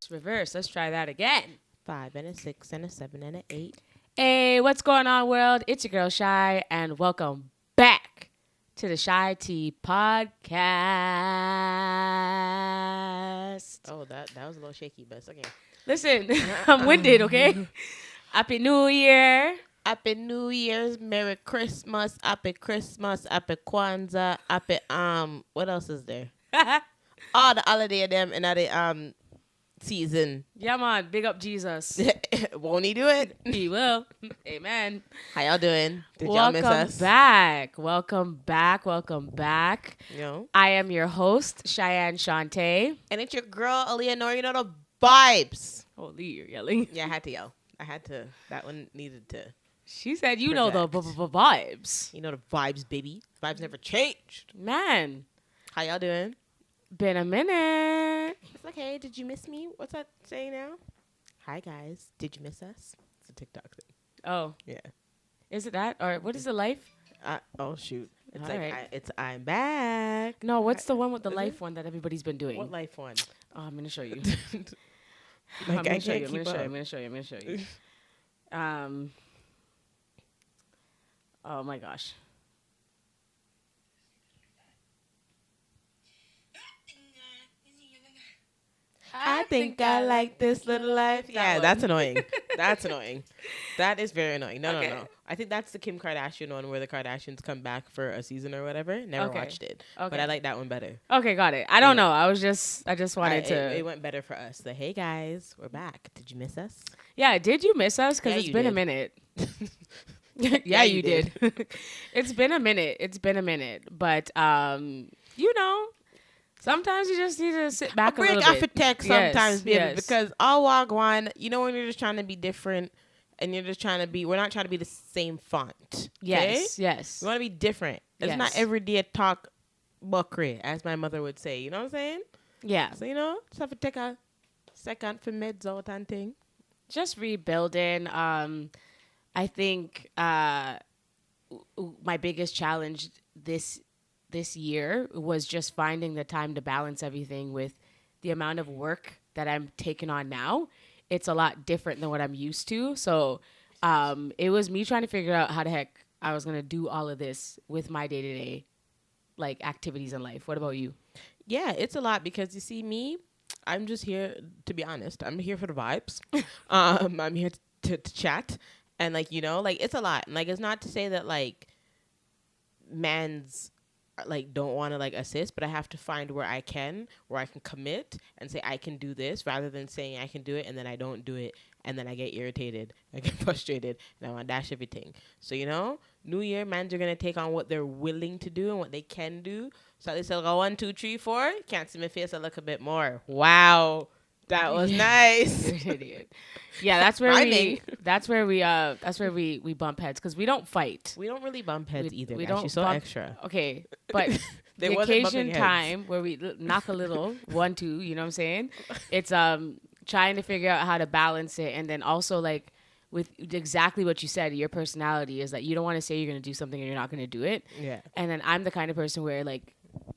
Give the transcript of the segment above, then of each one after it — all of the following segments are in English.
Reverse. Let's try that again. 5 and a 6 and a 7 and a 8. Hey, what's going on, world? It's your girl Shy, and welcome back to the CheyTea podcast. Oh, that was a little shaky, but it's okay. Listen, I'm winded, okay? Happy New Year. Happy New Year's, Merry Christmas, Happy Kwanzaa, Happy what else is there? All the holiday of them in the season. Yeah, man. Big up Jesus. Won't he do it? He will. Amen. How y'all doing? Did y'all miss us? Welcome back. Yo. I am your host, Cheyenne Shantae. And it's your girl, Eleanor. You know the vibes. Holy, you're yelling. Yeah, I had to yell. That one needed to. She said, you know the vibes. You know the vibes, baby. Vibes never changed. Man. How y'all doing? Been a minute. It's like, hey, did you miss me? What's that saying now? Hi, guys. Did you miss us? It's a TikTok thing. Oh. Yeah. Is it that? Or what is the life? Oh, shoot. It's All like, right. I'm back. No, what's the one with the life one that everybody's been doing? What life one? Oh, I'm going to show you. Like, I'm going to show you. Oh, my gosh. I think I like this little life. Yeah, that's annoying. That's annoying. That is very annoying. No. I think that's the Kim Kardashian one where the Kardashians come back for a season or whatever. Never watched it. Okay. But I like that one better. Okay, got it. I don't know. I just wanted to. It went better for us. The hey guys, we're back. Did you miss us? Yeah, did you miss us? Because Yeah, it's you been a did. minute. Yeah, you did. It's been a minute. But, sometimes you just need to sit back a little bit. Break off a text sometimes, baby, yes. because I'll walk one. You know when you're just trying to be different and you're just trying to be. We're not trying to be the same font. Yes, okay? yes. We want to be different. It's Yes. not every day talk buckry, as my mother would say. You know what I'm saying? Yeah. So just have to take a second for meds out and thing. Just rebuilding. I think my biggest challenge this year was just finding the time to balance everything with the amount of work that I'm taking on now. It's a lot different than what I'm used to. So it was me trying to figure out how the heck I was going to do all of this with my day-to-day activities in life. What about you? Yeah, it's a lot because you see me, I'm just here, to be honest. I'm here for the vibes. I'm here to chat. And it's a lot. And it's not to say that man's don't want to assist, but I have to find where I can commit and say I can do this rather than saying I can do it and then I don't do it and then I get irritated, I get frustrated, and I want to dash everything. So New Year, mans are gonna take on what they're willing to do and what they can do. So they say go 1, 2, 3, 4. Can't see my face. I look a bit more. Wow, that was nice. You're an idiot. Yeah, that's where we bump heads because we don't fight. We don't really bump heads either. We Guys. don't She's so bump, extra. Okay, but the occasion time where we knock a little 1, 2. You know what I'm saying? It's trying to figure out how to balance it, and then also with exactly what you said, your personality is that you don't want to say you're going to do something and you're not going to do it. Yeah. And then I'm the kind of person where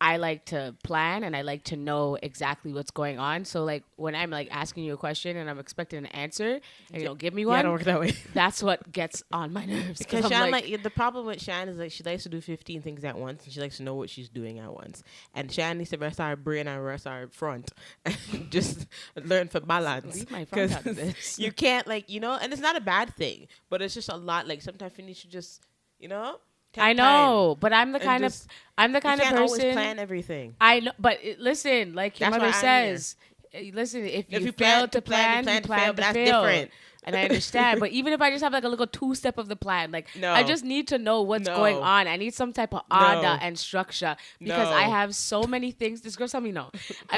I like to plan and I like to know exactly what's going on. So when I'm asking you a question and I'm expecting an answer and you don't give me one, I don't work that way. that's what gets on my nerves. Because Shan, the problem with Shan is she likes to do 15 things at once and she likes to know what she's doing at once. And Shan needs to rest our brain and rest our front and just learn for balance. Leave my front out of this. You can't and it's not a bad thing, but it's just a lot. Sometimes you need to just, I know, but I'm the kind of you person. can't always plan everything. I know, but listen, like your That's mother why I'm says, listen, if you fail to plan, you plan to but that's fail. different. And I understand, but even if I just have a little 2-step of the plan, I just need to know what's going on. I need some type of order and structure because I have so many things. This girl tell me no,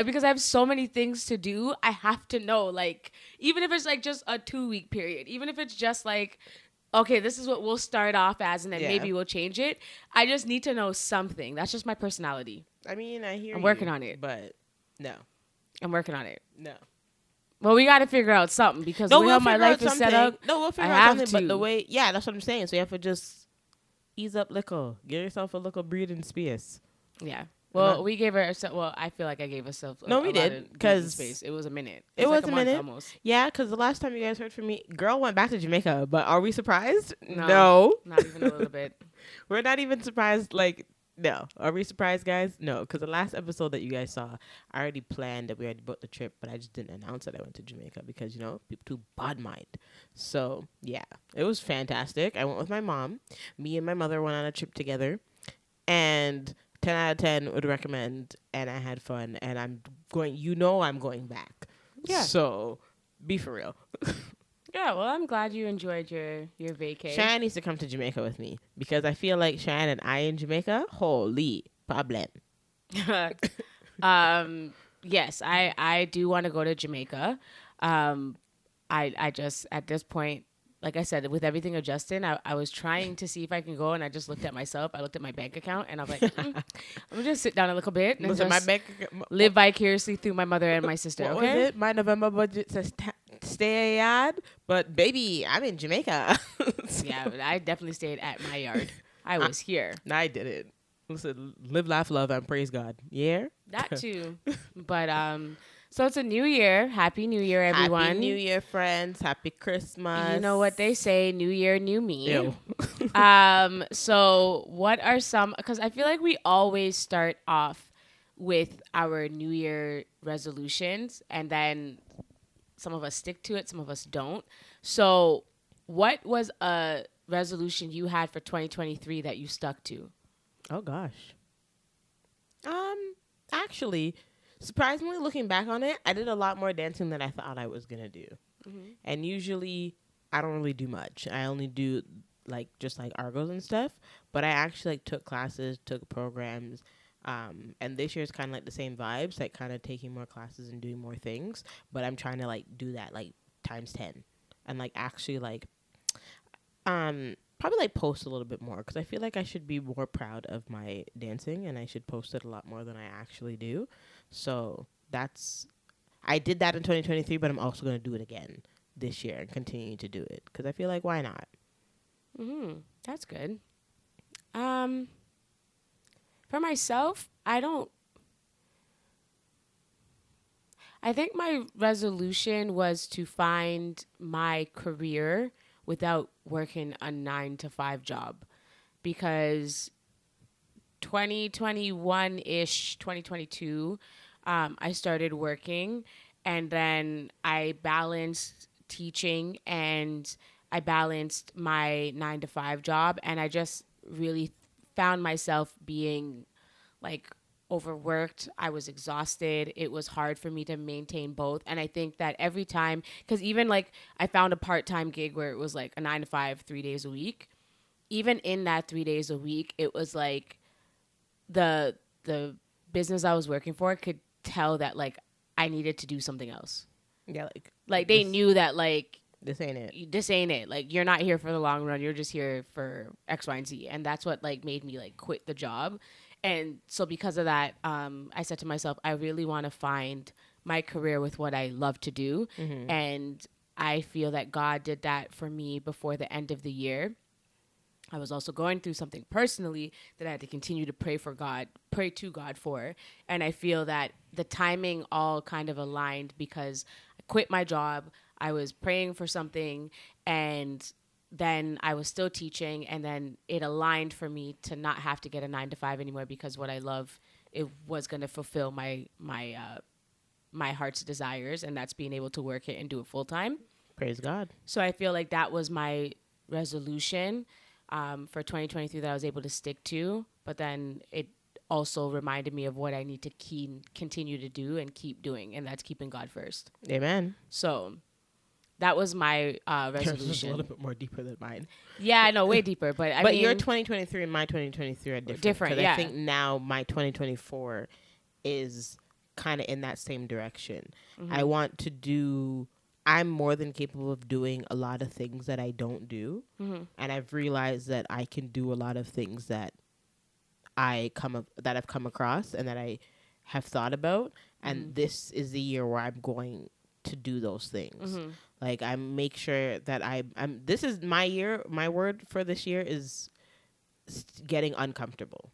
because I have so many things to do. I have to know, even if it's just a 2-week period, even if it's just okay, this is what we'll start off as, and then Yeah. maybe we'll change it. I just need to know something. That's just my personality. I mean, I hear I'm you, working on it. but no, I'm working on it. no. Well, we got to figure out something because No, the way we'll how my figure out life is set something. up, No, we'll I figure out have something. But the to. way, yeah, that's what I'm saying. So you have to just ease up little. Give yourself a little breathing space. Yeah. Well, we gave her. Well, I feel like I gave herself. No, we a lot did, of breathing 'cause space. It was a minute. It like was a month minute. almost. Yeah, because the last time you guys heard from me, girl went back to Jamaica. But are we surprised? No, No. not even a little bit. We're not even surprised. Like, no. Are we surprised, guys? No, because the last episode that you guys saw, I already planned that we already booked the trip, but I just didn't announce that I went to Jamaica because, you know, people too bad mind. So, yeah, it was fantastic. I went with my mom. Me and my mother went on a trip together, and 10 out of 10 would recommend, and I had fun, and I'm going back. Yeah. So, be for real. Yeah, well, I'm glad you enjoyed your vacay. Cheyenne needs to come to Jamaica with me because I feel like Cheyenne and I in Jamaica, holy problem. Yes, I do want to go to Jamaica. I just at this point, like I said, with everything adjusting, I was trying to see if I can go, and I just looked at myself. I looked at my bank account, and I was like, I'm gonna just sit down a little bit and Listen, just my bank, live vicariously through my mother and my sister. what Okay. was it? My November budget says stay yard, but baby, I'm in Jamaica. So, Yeah, I definitely stayed at my yard. I was here. no, I did it. Listen, live, laugh, love, and praise God. Yeah. That too. But so it's a new year. Happy New Year, everyone. Happy New Year, friends. Happy Christmas. You know what they say, New Year, new me. Ew. So what are some, because I feel like we always start off with our New Year resolutions, and then some of us stick to it, some of us don't. So what was a resolution you had for 2023 that you stuck to? Oh gosh. Actually, surprisingly, looking back on it, I did a lot more dancing than I thought I was gonna do. Mm-hmm. And usually, I don't really do much. I only do like just like Argos and stuff. But I actually like took classes, took programs. And this year is kind of like the same vibes, like kind of taking more classes and doing more things. But I'm trying to like do that like times 10, and like actually like probably like post a little bit more because I feel like I should be more proud of my dancing and I should post it a lot more than I actually do. So I did that in 2023, but I'm also going to do it again this year and continue to do it because I feel like why not? That's good. For myself, I think my resolution was to find my career without working a 9-to-5 job, because 2021-ish, 2022, I started working, and then I balanced teaching and I balanced my 9-to-5 job, and I just really found myself being like overworked. I was exhausted. It was hard for me to maintain both. And I think that every time, because even like I found a part-time gig where it was like a 9-to-5, 3 days a week. Even in that 3 days a week, it was like the business I was working for could tell that like I needed to do something else. Yeah, Like they knew that like this ain't it. This ain't it. Like you're not here for the long run. You're just here for X, Y, and Z. And that's what like made me like quit the job. And so because of that, I said to myself, I really want to find my career with what I love to do. Mm-hmm. And I feel that God did that for me before the end of the year. I was also going through something personally that I had to continue to pray to God for. And I feel that the timing all kind of aligned because I quit my job. I was praying for something, and then I was still teaching, and then it aligned for me to not have to get a 9-to-5 anymore because what I love, it was going to fulfill my heart's desires, and that's being able to work it and do it full time. Praise God. So I feel like that was my resolution for 2023 that I was able to stick to, but then it also reminded me of what I need to continue to do and keep doing, and that's keeping God first. Amen. So that was my resolution. A little bit more deeper than mine. Yeah, I know, way deeper. But I mean, your 2023 and my 2023 are different. Yeah. I think now my 2024 is kind of in that same direction. Mm-hmm. I want to do I'm more than capable of doing a lot of things that I don't do. Mm-hmm. And I've realized that I can do a lot of things that that I've come across and that I have thought about. Mm-hmm. And this is the year where I'm going to do those things. Mm-hmm. Like I make sure that I'm this is my year. My word for this year is getting uncomfortable.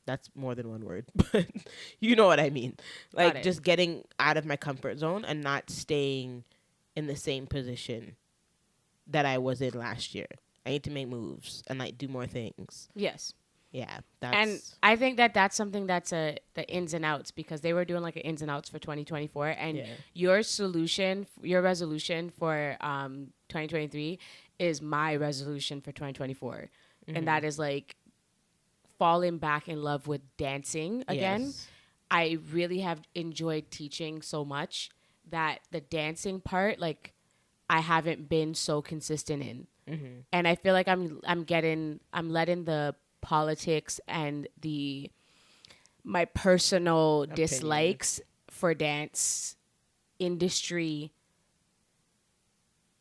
That's more than one word, but you know what I mean. Got Like it. just getting out of my comfort zone and not staying in the same position that I was in last year. I need to make moves and like do more things. Yes. Yeah, And that's I think that that's something that's the ins and outs, because they were doing like an ins and outs for 2024, and yeah. your solution, your resolution for 2023 is my resolution for 2024, and that is like falling back in love with dancing again. Yes. I really have enjoyed teaching so much that the dancing part, like, I haven't been so consistent in. Mm-hmm. And I feel like I'm letting the politics and the my personal Opinion. dislikes for dance industry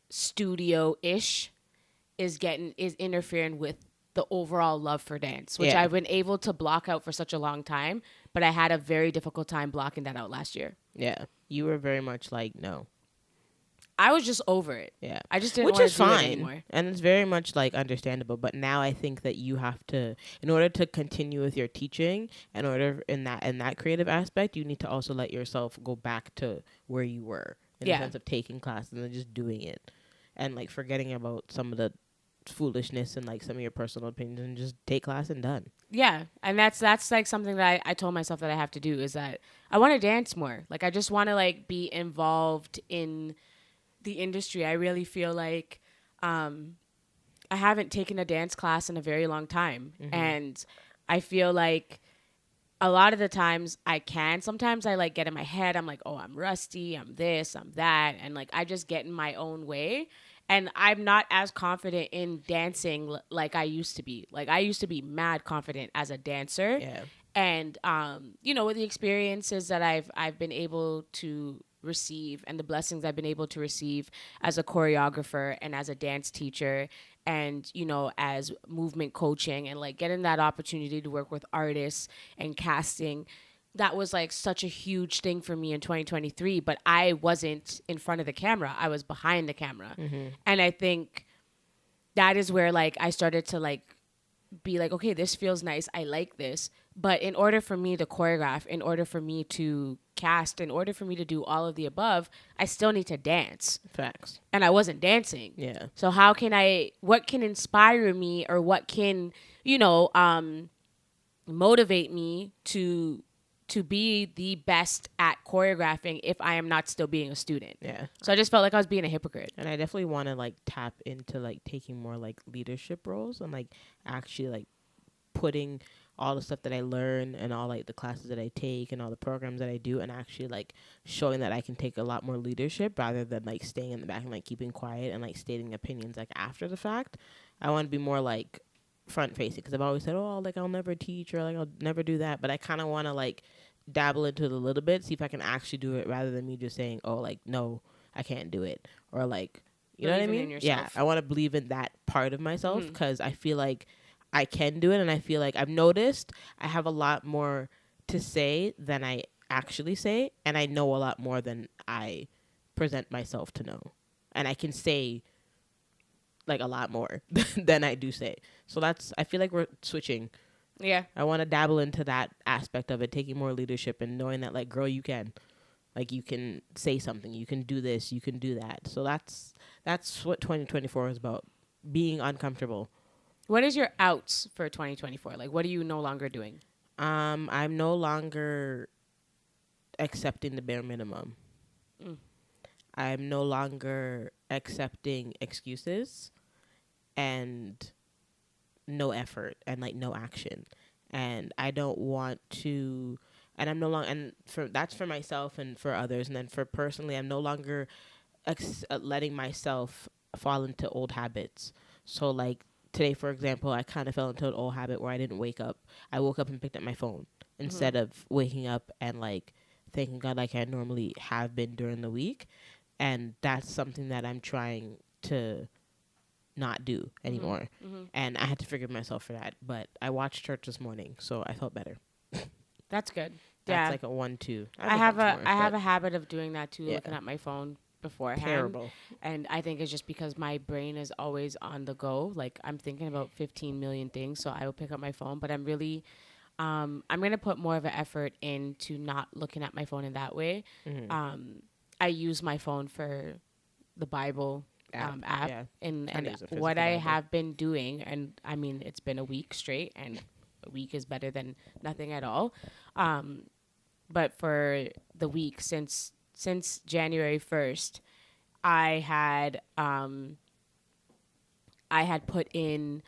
studio ish is interfering with the overall love for dance, which Yeah. I've been able to block out for such a long time, but I had a very difficult time blocking that out last year. Yeah. You were very much like no. I was just over it. Yeah. I just didn't Which want is to do it fine. anymore. And it's very much like understandable. But now I think that you have to, in order to continue with your teaching, in that creative aspect, you need to also let yourself go back to where you were in the Yeah. sense of taking classes and then just doing it. And like forgetting about some of the foolishness and like some of your personal opinions and just take class and done. Yeah, and that's like something that I told myself that I have to do, is that I want to dance more. Like, I just want to like be involved in the industry. I really feel like I haven't taken a dance class in a very long time, and I feel like a lot of the times I can. Sometimes I like get in my head. I'm like, oh, I'm rusty. I'm this. I'm that, and like I just get in my own way. And I'm not as confident in dancing like I used to be. Like, I used to be mad confident as a dancer, Yeah. and with the experiences that I've been able to receive and the blessings I've been able to receive as a choreographer and as a dance teacher, and as movement coaching, and like getting that opportunity to work with artists and casting, that was like such a huge thing for me in 2023. But I wasn't in front of the camera, I was behind the camera. And I think that is where like I started to like be like, okay, this feels nice, I like this. But in order for me to choreograph, in order for me to cast, in order for me to do all of the above, I still need to dance. Facts. And I wasn't dancing. Yeah. So what can inspire me, or what can, motivate me to be the best at choreographing if I am not still being a student? Yeah. So I just felt like I was being a hypocrite. And I definitely want to like tap into like taking more like leadership roles and like actually like putting all the stuff that I learn and all like the classes that I take and all the programs that I do and actually like showing that I can take a lot more leadership rather than like staying in the back and like keeping quiet and like stating opinions like after the fact. I want to be more like front facing, because I've always said, oh, like I'll never teach or like I'll never do that, but I kind of want to like dabble into it a little bit, see if I can actually do it rather than me just saying, oh, like no, I can't do it, or like, you know what I Believing in mean? yourself. Yeah, I want to believe in that part of myself, because I feel like I can do it, and I feel like I've noticed I have a lot more to say than I actually say, and I know a lot more than I present myself to know, and I can say like a lot more than I do say. So I feel like we're switching. Yeah. I want to dabble into that aspect of it, taking more leadership and knowing that like, girl, you can. Like, you can say something, you can do this, you can do that. So that's what 2024 is about, being uncomfortable. What is your outs for 2024? Like, what are you no longer doing? I'm no longer accepting the bare minimum. I'm no longer accepting excuses and no effort and like no action. And I don't want to, and I'm no longer, and for that's for myself and for others. And then for personally, I'm no longer letting myself fall into old habits. So like today, for example, I kind of fell into an old habit where I didn't wake up. I woke up and picked up my phone instead of waking up and like thanking God like I normally have been during the week. And that's something that I'm trying to not do anymore. And I had to forgive myself for that. But I watched church this morning, so I felt better. That's good. That's Yeah. like a 1-2. I have a habit of doing that too, Yeah. looking at my phone beforehand. Terrible. And I think it's just because my brain is always on the go. Like I'm thinking about 15 million things, so I will pick up my phone. But I'm really, I'm gonna put more of an effort into not looking at my phone in that way. I use my phone for the Bible app, Yeah. and use a what physical I Bible. have been doing, and I mean it's been a week straight, and a week is better than nothing at all. But for the week since January 1st, I had put in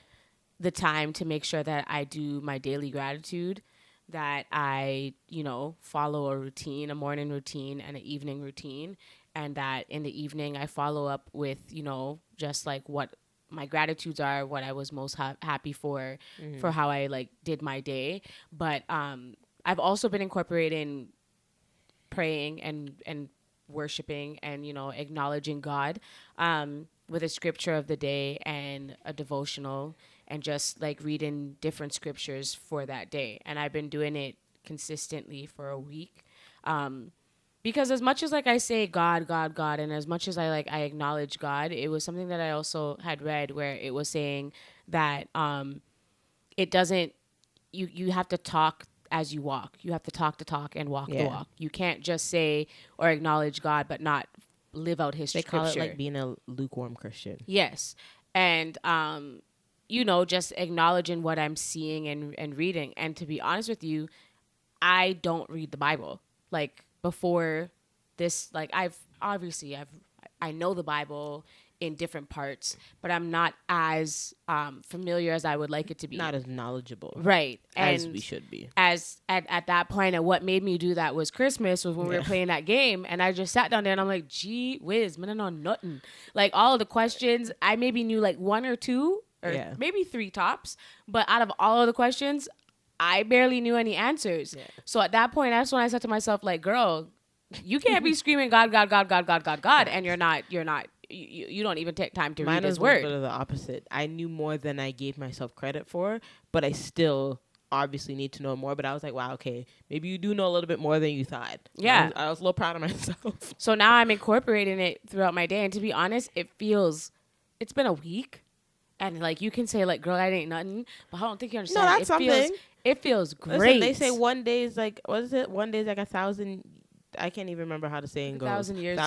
the time to make sure that I do my daily gratitude, that I, follow a routine, a morning routine and an evening routine, and that in the evening I follow up with, just like what my gratitudes are, what I was most happy for how I like did my day. But I've also been incorporating praying and worshiping and acknowledging God with a scripture of the day and a devotional, and just like reading different scriptures for that day. And I've been doing it consistently for a week, because as much as like I say God, God, God, and as much as I acknowledge God, it was something that I also had read where it was saying that it doesn't, you have to talk as you walk. You have to talk the talk and walk the walk. You can't just say or acknowledge God but not live out his scripture. They call it like being a lukewarm Christian. Yes. And just acknowledging what I'm seeing and reading. And to be honest with you, I don't read the Bible. Like before this, like I know the Bible in different parts, but I'm not as familiar as I would like it to be. Not as knowledgeable. Right. As And we should be. As at that point, and what made me do that was Christmas, was when we were playing that game, and I just sat down there and I'm like, gee whiz, man, I know nothing. Like all of the questions, I maybe knew like one or two, or maybe three tops, but out of all of the questions, I barely knew any answers. Yeah. So at that point, that's when I said to myself, like, girl, you can't be screaming God, God, God, God, God, God, God, and you're not. You don't even take time to read his word. Mine was the opposite. I knew more than I gave myself credit for, but I still obviously need to know more. But I was like, wow, okay, maybe you do know a little bit more than you thought. Yeah. I was a little proud of myself. So now I'm incorporating it throughout my day. And to be honest, it's been a week. And like you can say like, girl, that ain't nothing. But I don't think you understand. No, that's something. It feels great. Listen, they say one day is like, what is it? One day is like 1,000. I can't even remember how the saying goes. 1,000 years,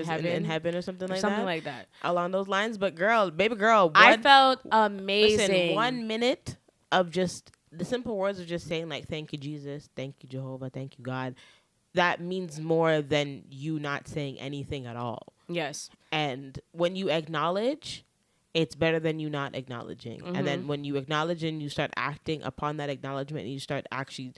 in heaven or something like that. Something like that. Along those lines. But girl, baby girl. I felt amazing. Listen, 1 minute of just the simple words of just saying like, thank you, Jesus. Thank you, Jehovah. Thank you, God. That means more than you not saying anything at all. Yes. And when you acknowledge, it's better than you not acknowledging. And then when you acknowledge and you start acting upon that acknowledgement and you start actually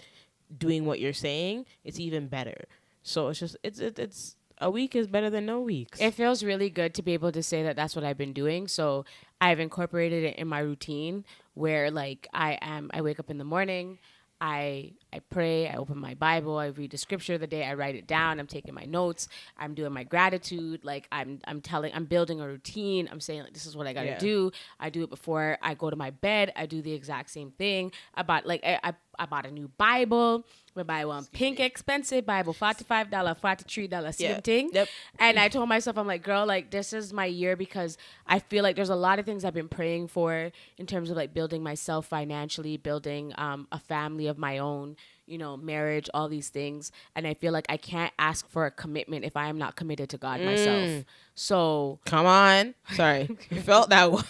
doing what you're saying, it's even better. So it's just, it's a week is better than no weeks. It feels really good to be able to say that that's what I've been doing. So I've incorporated it in my routine where like I wake up in the morning, I pray, I open my Bible, I read the scripture of the day, I write it down, I'm taking my notes, I'm doing my gratitude, like I'm building a routine, I'm saying like this is what I gotta do. I do it before I go to my bed, I do the exact same thing. I bought a new Bible. We buy one pink expensive Bible, $45, $43 something. Yep. And I told myself, I'm like, girl, like this is my year because I feel like there's a lot of things I've been praying for in terms of like building myself financially, building a family of my own, marriage, all these things. And I feel like I can't ask for a commitment if I am not committed to God myself. So come on. Sorry. You felt that one.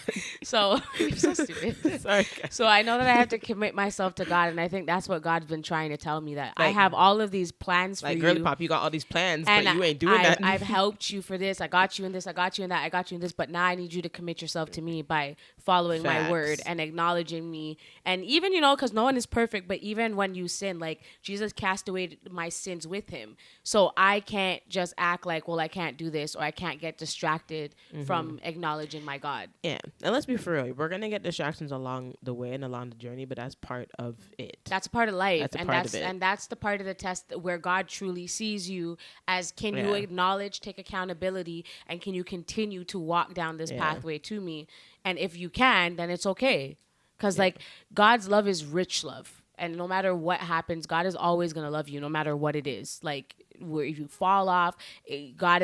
So you're so stupid. Sorry. So I know that I have to commit myself to God, and I think that's what God's been trying to tell me, that I have all of these plans for you. Like, girly pop, you got all these plans, and but you ain't doing that. I've helped you for this. I got you in this. I got you in that. I got you in this. But now I need you to commit yourself to me by following my word and acknowledging me. And even, because no one is perfect, but even when you sin, Like, Jesus cast away my sins with him. So I can't just act like, well, I can't do this, or I can't get distracted from acknowledging my God. Yeah. And let's be for real. We're going to get distractions along the way and along the journey, but that's part of it. That's a part of life. That's a part of it. And that's the part of the test where God truly sees you as, can you acknowledge, take accountability, and can you continue to walk down this pathway to me? And if you can, then it's okay. Because, like, God's love is rich love. And no matter what happens, God is always going to love you, no matter what it is. Like, where if you fall off, God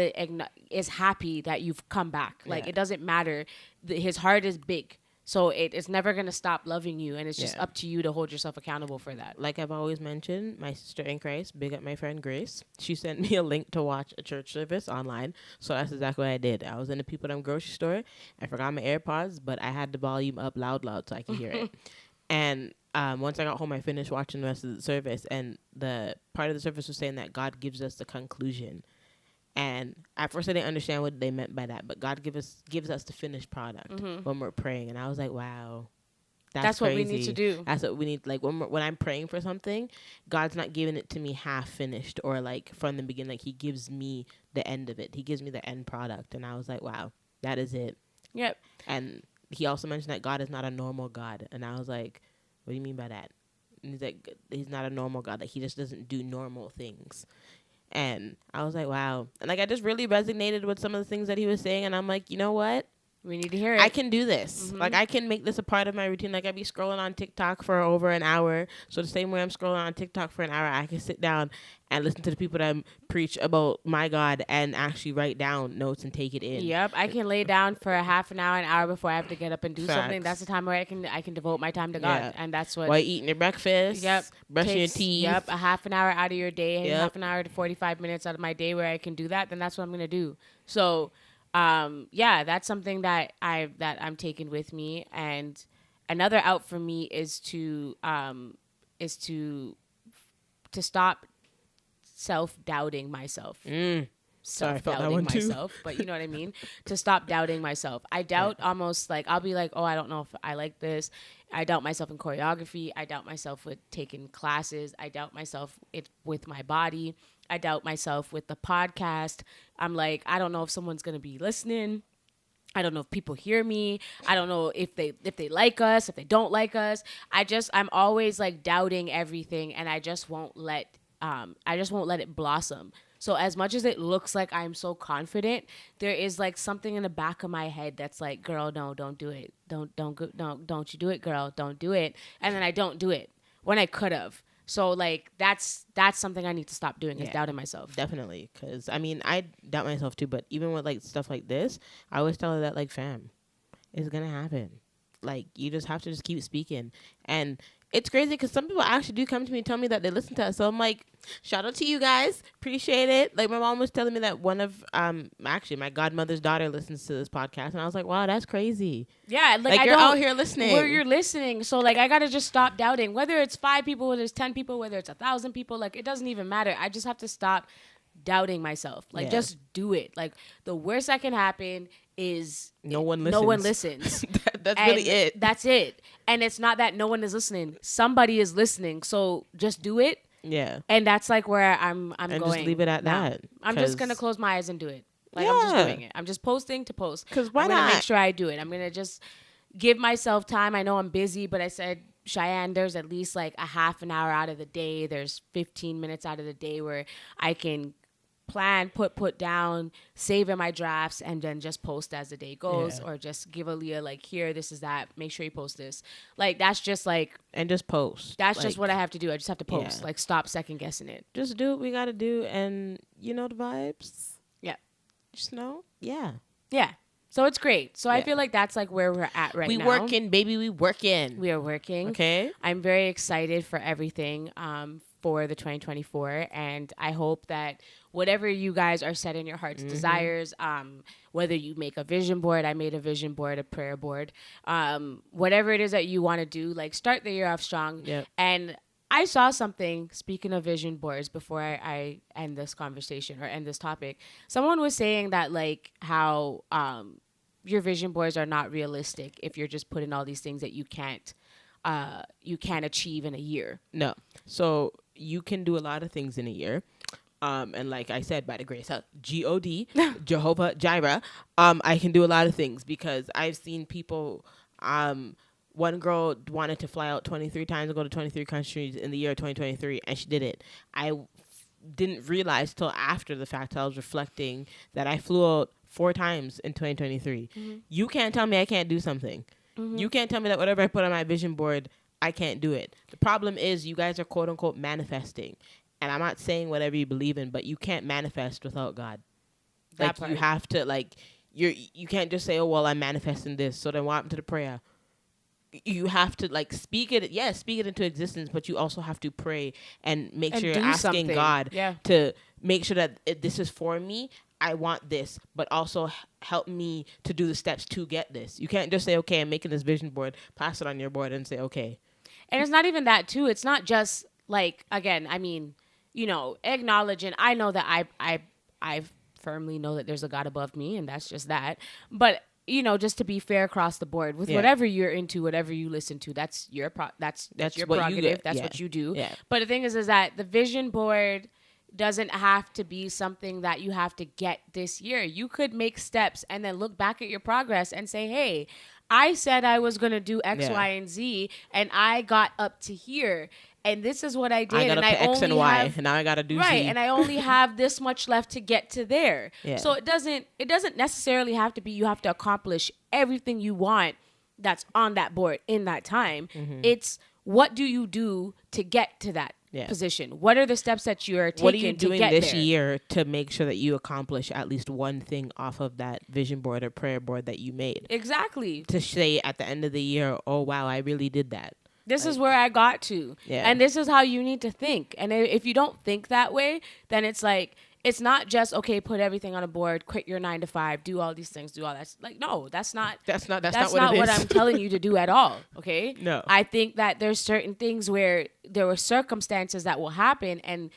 is happy that you've come back. Like, it doesn't matter. His heart is big. So it's never going to stop loving you. And it's just up to you to hold yourself accountable for that. Like I've always mentioned, my sister in Christ, big up my friend Grace, she sent me a link to watch a church service online. So that's exactly what I did. I was in the People Them grocery store. I forgot my AirPods, but I had the volume up loud so I could hear it. And once I got home, I finished watching the rest of the service. And the part of the service was saying that God gives us the conclusion. And at first I didn't understand what they meant by that, but God gives us the finished product when we're praying. And I was like, wow, that's what crazy. we need to do. That's what we need. Like when I'm praying for something, God's not giving it to me half finished or like from the beginning. Like he gives me the end of it. He gives me the end product. And I was like, wow, that is it. Yep. And he also mentioned that God is not a normal God. And I was like, what do you mean by that? And he's like, he's not a normal God. Like he just doesn't do normal things. And I was like, wow. And like, I just really resonated with some of the things that he was saying. And I'm like, you know what? We need to hear it. I can do this. Like, I can make this a part of my routine. Like, I be scrolling on TikTok for over an hour. So the same way I'm scrolling on TikTok for an hour, I can sit down and listen to the people that preach about my God and actually write down notes and take it in. Yep. I can lay down for a half an hour before I have to get up and do something. That's the time where I can devote my time to God. And that's what. While eating your breakfast. Yep. Brushing your teeth. Yep. A half an hour out of your day. Half an hour to 45 minutes out of my day where I can do that. Then that's what I'm going to do. So, that's something that I'm taking with me. And another out for me is to stop self-doubting myself. Self-doubting myself, but you know what I mean? To stop doubting myself. I doubt almost like, I'll be like, oh, I don't know if I like this. I doubt myself in choreography. I doubt myself with taking classes. I doubt myself with my body. I doubt myself with the podcast. I'm like, I don't know if someone's going to be listening. I don't know if people hear me. I don't know if they like us, if they don't like us. I'm always like doubting everything, and I just won't let it blossom. So as much as it looks like I'm so confident, there is like something in the back of my head that's like, girl, no, don't do it. Don't you do it, girl. Don't do it. And then I don't do it when I could have. So like that's something I need to stop doing is doubting myself. Definitely. Cause I mean, I doubt myself too, but even with like stuff like this, I always tell her that like, fam, it's going to happen. Like you just have to just keep speaking. And it's crazy because some people actually do come to me and tell me that they listen to us. So I'm like, shout out to you guys. Appreciate it. Like my mom was telling me that one of, actually my godmother's daughter listens to this podcast. And I was like, wow, that's crazy. Yeah. Like you're out here listening. Where you're listening. So like, I got to just stop doubting. Whether it's 5 people, whether it's 10 people, whether it's 1,000 people, like it doesn't even matter. I just have to stop doubting myself. Like just do it. Like the worst that can happen is no one listens. That's really it. That's it. And it's not that no one is listening. Somebody is listening. So just do it. Yeah. And that's like where I'm and going. Just leave it at that. I'm just going to close my eyes and do it. Like I'm just doing it. I'm just posting to post. Because why I'm not? going to make sure I do it. I'm going to just give myself time. I know I'm busy, but I said, Cheyenne, there's at least like a half an hour out of the day. There's 15 minutes out of the day where I can plan, put down, save in my drafts, and then just post as the day goes, or just give Aaliyah like, here, this is that. Make sure you post this. Like that's just like, and just post. That's like, just what I have to do. I just have to post. Like stop second guessing it. Just do what we got to do, and you know the vibes. Yeah. Just know. Yeah. Yeah. So it's great. So I feel like that's like where we're at right now. We working, baby. We working. We are working. Okay. I'm very excited for everything for the 2024, and I hope that whatever you guys are setting your heart's desires, whether you make a vision board, I made a vision board, a prayer board, whatever it is that you want to do, like start the year off strong. Yep. And I saw something, speaking of vision boards, before I end this conversation or end this topic. Someone was saying that like how your vision boards are not realistic if you're just putting all these things that you can't achieve in a year. No. So you can do a lot of things in a year. And like I said, by the grace of God, Jehovah Jireh, I can do a lot of things because I've seen people. One girl wanted to fly out 23 times and go to 23 countries in the year 2023, and she did it. I didn't realize till after the fact. I was reflecting that I flew out 4 times in 2023. You can't tell me I can't do something. You can't tell me that whatever I put on my vision board, I can't do it. The problem is you guys are quote unquote manifesting. And I'm not saying whatever you believe in, but you can't manifest without God. Like you have to you can't just say, oh well, I'm manifesting this. So then what happened to the prayer? You have to like speak it into existence, but you also have to pray and make sure you're asking God to make sure that this is for me. I want this, but also help me to do the steps to get this. You can't just say, okay, I'm making this vision board, pass it on your board and say, okay. And it's not even that too. It's not just like, again, I mean, acknowledge, and I know that I firmly know that there's a God above me, and that's just that. But just to be fair across the board with whatever you're into, whatever you listen to, that's your that's your prerogative. That's what you do. Yeah. But the thing is that the vision board doesn't have to be something that you have to get this year. You could make steps and then look back at your progress and say, hey, I said I was going to do X, Y, and Z, and I got up to here. And this is what I did. I got up to X and Y, and now I got to do Z. Right, and I only have this much left to get to there. Yeah. So it doesn't necessarily have to be you have to accomplish everything you want that's on that board in that time. It's what do you do to get to that position? What are the steps that you are taking? What are you doing this there? year to make sure that you accomplish at least one thing off of that vision board or prayer board that you made? Exactly. To say at the end of the year, oh, wow, I really did that. This is where I got to. Yeah. And this is how you need to think. And if you don't think that way, then it's like, it's not just, okay, put everything on a board, quit your 9 to 5, do all these things, do all that. Like, no, that's not what I'm telling you to do at all. Okay. No. I think that there's certain things where there were circumstances that will happen and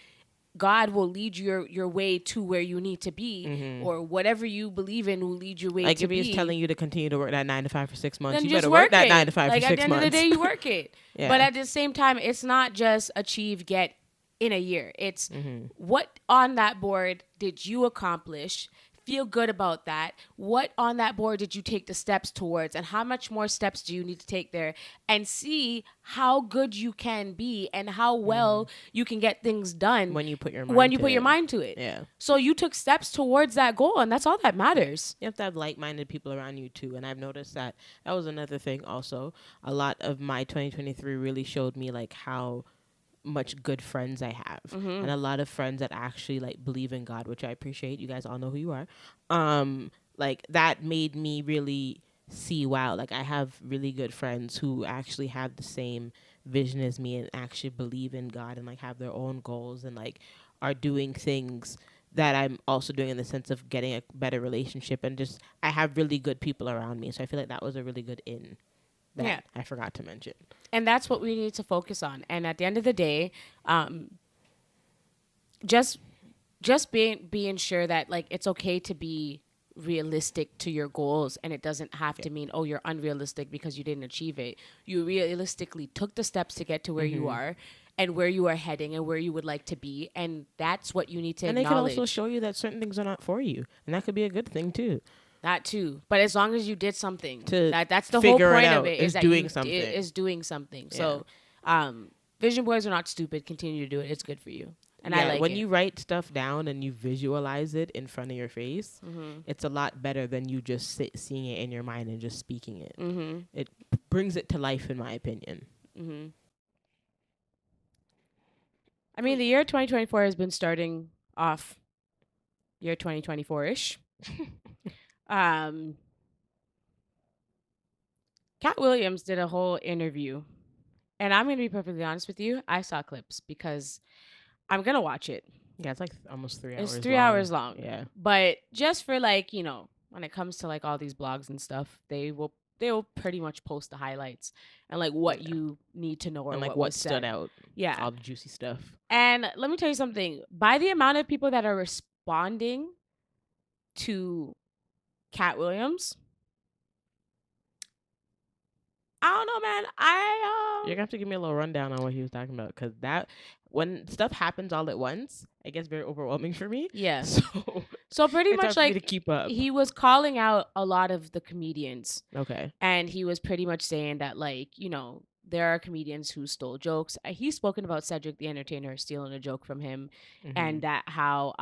God will lead your way to where you need to be, or whatever you believe in will lead your way to be. Like if he's telling you to continue to work that 9 to 5 for 6 months, then you better work that 9 to 5 for 6 months. Like at the end of the day, you work it. Yeah. But at the same time, it's not just achieve, get in a year. It's what on that board did you accomplish? Feel good about that. What on that board did you take the steps towards, and how much more steps do you need to take there, and see how good you can be and how well you can get things done when you put your mind to it. Yeah. So you took steps towards that goal, and that's all that matters. You have to have like-minded people around you too, and I've noticed that was another thing also. A lot of my 2023 really showed me like how much good friends I have, and a lot of friends that actually like believe in God, which I appreciate. You guys all know who you are. Like that made me really see, wow, like I have really good friends who actually have the same vision as me and actually believe in God and like have their own goals and like are doing things that I'm also doing in the sense of getting a better relationship, and just I have really good people around me. So I feel like that was a really good in. That I forgot to mention. And that's what we need to focus on. And at the end of the day, just being sure that like it's okay to be realistic to your goals, and it doesn't have to mean, oh, you're unrealistic because you didn't achieve it. You realistically took the steps to get to where you are and where you are heading and where you would like to be. And that's what you need to acknowledge. And they can also show you that certain things are not for you. And that could be a good thing too. That too, but as long as you did something, that's the whole point of it. Is that doing something. Is doing something. Yeah. So, vision boards are not stupid. Continue to do it. It's good for you. And I like when you write stuff down and you visualize it in front of your face, it's a lot better than you just seeing it in your mind and just speaking it. It brings it to life, in my opinion. I mean, the year 2024 has been starting off year 2024-ish. Cat Williams did a whole interview, and I'm going to be perfectly honest with you. I saw clips because I'm going to watch it. Yeah, it's like almost 3 hours. It's 3 hours long. Yeah. But just for like, when it comes to like all these blogs and stuff, they will pretty much post the highlights and like what you need to know or and like what stood out. Yeah. All the juicy stuff. And let me tell you something. By the amount of people that are responding to Cat Williams, I don't know, man. You're gonna have to give me a little rundown on what he was talking about, because that when stuff happens all at once, it gets very overwhelming for me. Yeah. So So pretty it's much hard for me to like keep up. he was calling out a lot of the comedians, Okay. and he was pretty much saying that, like, there are comedians who stole jokes. He's spoken about Cedric the Entertainer stealing a joke from him, and that how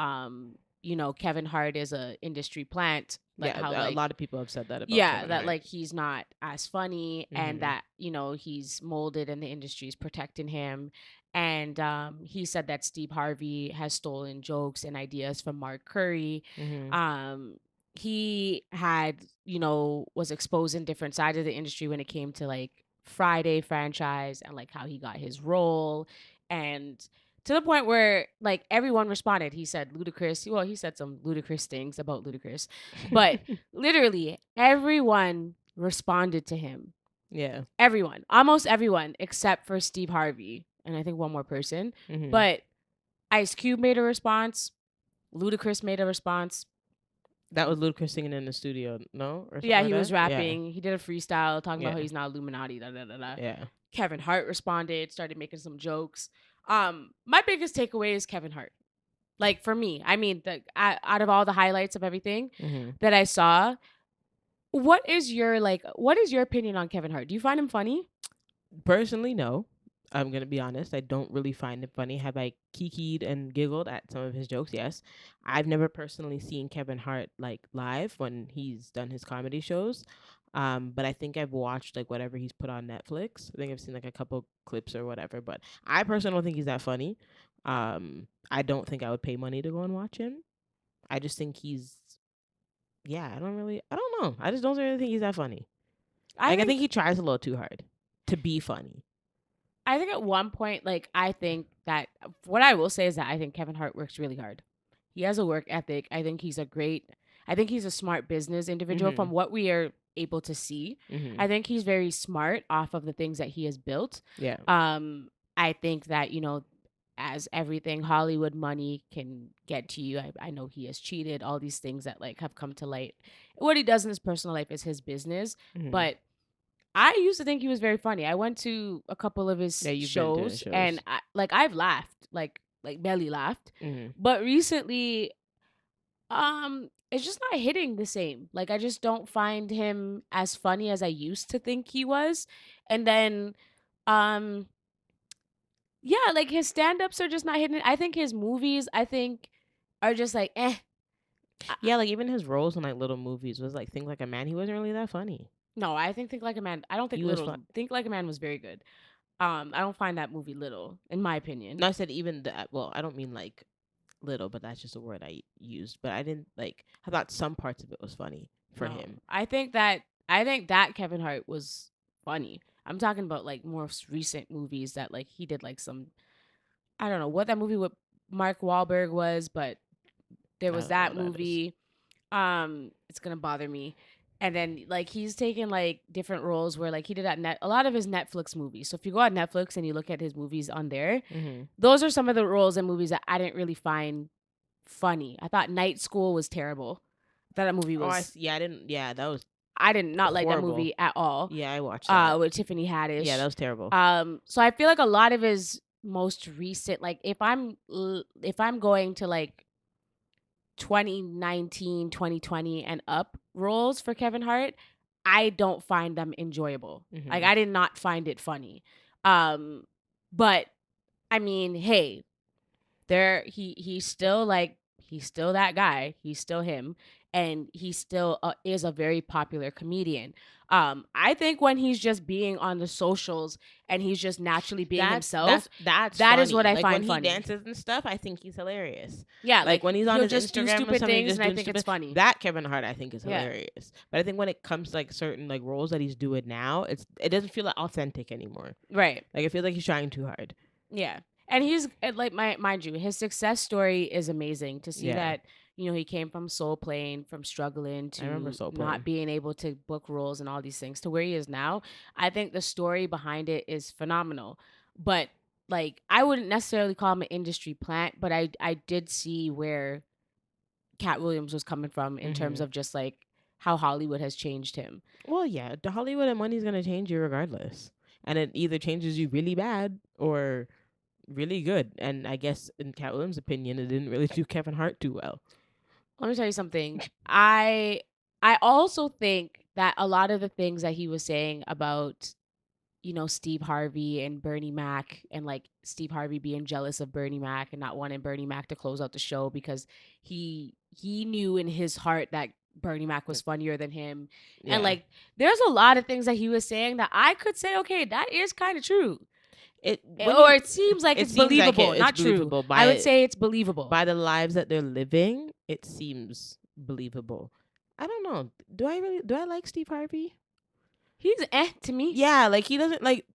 Kevin Hart is a industry plant, like Yeah, how a like lot of people have said that about yeah, Kevin that Hart. like he's not as funny, and that he's molded and the industry is protecting him. And he said that Steve Harvey has stolen jokes and ideas from Mark Curry. um he had was exposing different sides of the industry when it came to like Friday franchise, and like how he got his role, and to the point where like everyone responded. He said Ludacris, well, he said some ludicrous things about Ludacris, but literally everyone responded to him. Yeah. Everyone, almost everyone, except for Steve Harvey and I think one more person. But Ice Cube made a response. Ludacris made a response. That was Ludacris singing in the studio, no? Or something Yeah, like he was that? rapping. He did a freestyle talking about how Yeah. he's not Illuminati. Da, da, da, da. Yeah. Kevin Hart responded, started making some jokes. My biggest takeaway is Kevin Hart. Like for me, I mean, out of all the highlights of everything that I saw, what is your opinion on Kevin Hart? Do you find him funny? Personally, no. I'm gonna be honest. I don't really find it funny. Have I kikied and giggled at some of his jokes? Yes. I've never personally seen Kevin Hart like live when he's done his comedy shows. But I think I've watched like whatever he's put on Netflix. I think I've seen like a couple clips or whatever. But I personally don't think he's that funny. I don't think I would pay money to go and watch him. I just think he's I don't know. I just don't really think he's that funny. I think he tries a little too hard to be funny. I think at one point, like, I think that what I will say is that I think Kevin Hart works really hard. He has a work ethic. I think he's a smart business individual from what we are able to see. I think he's very smart off of the things that he has built. Yeah. I think that, as everything Hollywood money can get to you, I know he has cheated, all these things that like have come to light. What he does in his personal life is his business, but I used to think he was very funny. I went to a couple of his shows, and I've laughed, like belly laughed. But recently, it's just not hitting the same. Like I just don't find him as funny as I used to think he was. And then, yeah, like his stand-ups are just not hitting. I think his movies, are just like eh. Yeah, like even his roles in like little movies was like Think Like a Man. He wasn't really that funny. No, I think Think Like a Man. I don't think Think Like a Man was very good. I don't find that movie little, in my opinion. No, I said even that. Well, I don't mean like little, but that's just a word I used. But I didn't like. I thought some parts of it was funny for him. I think that Kevin Hart was funny. I'm talking about like more recent movies that like he did like some. I don't know what that movie with Mark Wahlberg was, but there was that movie. It's gonna bother me. And then like he's taken like different roles where like he did a lot of his Netflix movies. So if you go on Netflix and you look at his movies on there, those are some of the roles and movies that I didn't really find funny. I thought Night School was terrible. I thought that movie was. I didn't. Yeah, that was. I did not like that movie at all. Yeah, I watched that. With Tiffany Haddish. Yeah, that was terrible. So I feel like a lot of his most recent, like if I'm going to like 2019, 2020 and up roles for Kevin Hart, I don't find them enjoyable. Like I did not find it funny. But I mean, hey, he's still that guy. He's still him, and he still is a very popular comedian. I think when he's just being on the socials and he's just naturally being himself, that is what I find funny. When he dances and stuff, I think he's hilarious. Yeah, like when he's on his just Instagram do stupid or something, things, and I think it's funny. That Kevin Hart, I think, is hilarious. But I think when it comes to like certain like roles that he's doing now, it doesn't feel like authentic anymore. Right. Like I feel like he's trying too hard. Yeah. And he's like mind you, his success story is amazing to see that, he came from Soul Plane, from struggling to not being able to book roles and all these things to where he is now. I think the story behind it is phenomenal. But like I wouldn't necessarily call him an industry plant, but I did see where Cat Williams was coming from in terms of just like how Hollywood has changed him. Well, yeah, the Hollywood and money's gonna change you regardless. And it either changes you really bad or really good. And I guess in Cat Williams' opinion, it didn't really do Kevin Hart too well. Let me tell you something. I also think that a lot of the things that he was saying about, you know, Steve Harvey and Bernie Mac, and like Steve Harvey being jealous of Bernie Mac and not wanting Bernie Mac to close out the show because he knew in his heart that Bernie Mac was funnier than him. And Yeah. like there's a lot of things that he was saying that I could say, okay, that is kind of true. Or it seems like it's believable, not true. I would say it's believable. By the lives that they're living, it seems believable. I don't know. Do I like Steve Harvey? He's to me. Yeah, like he doesn't like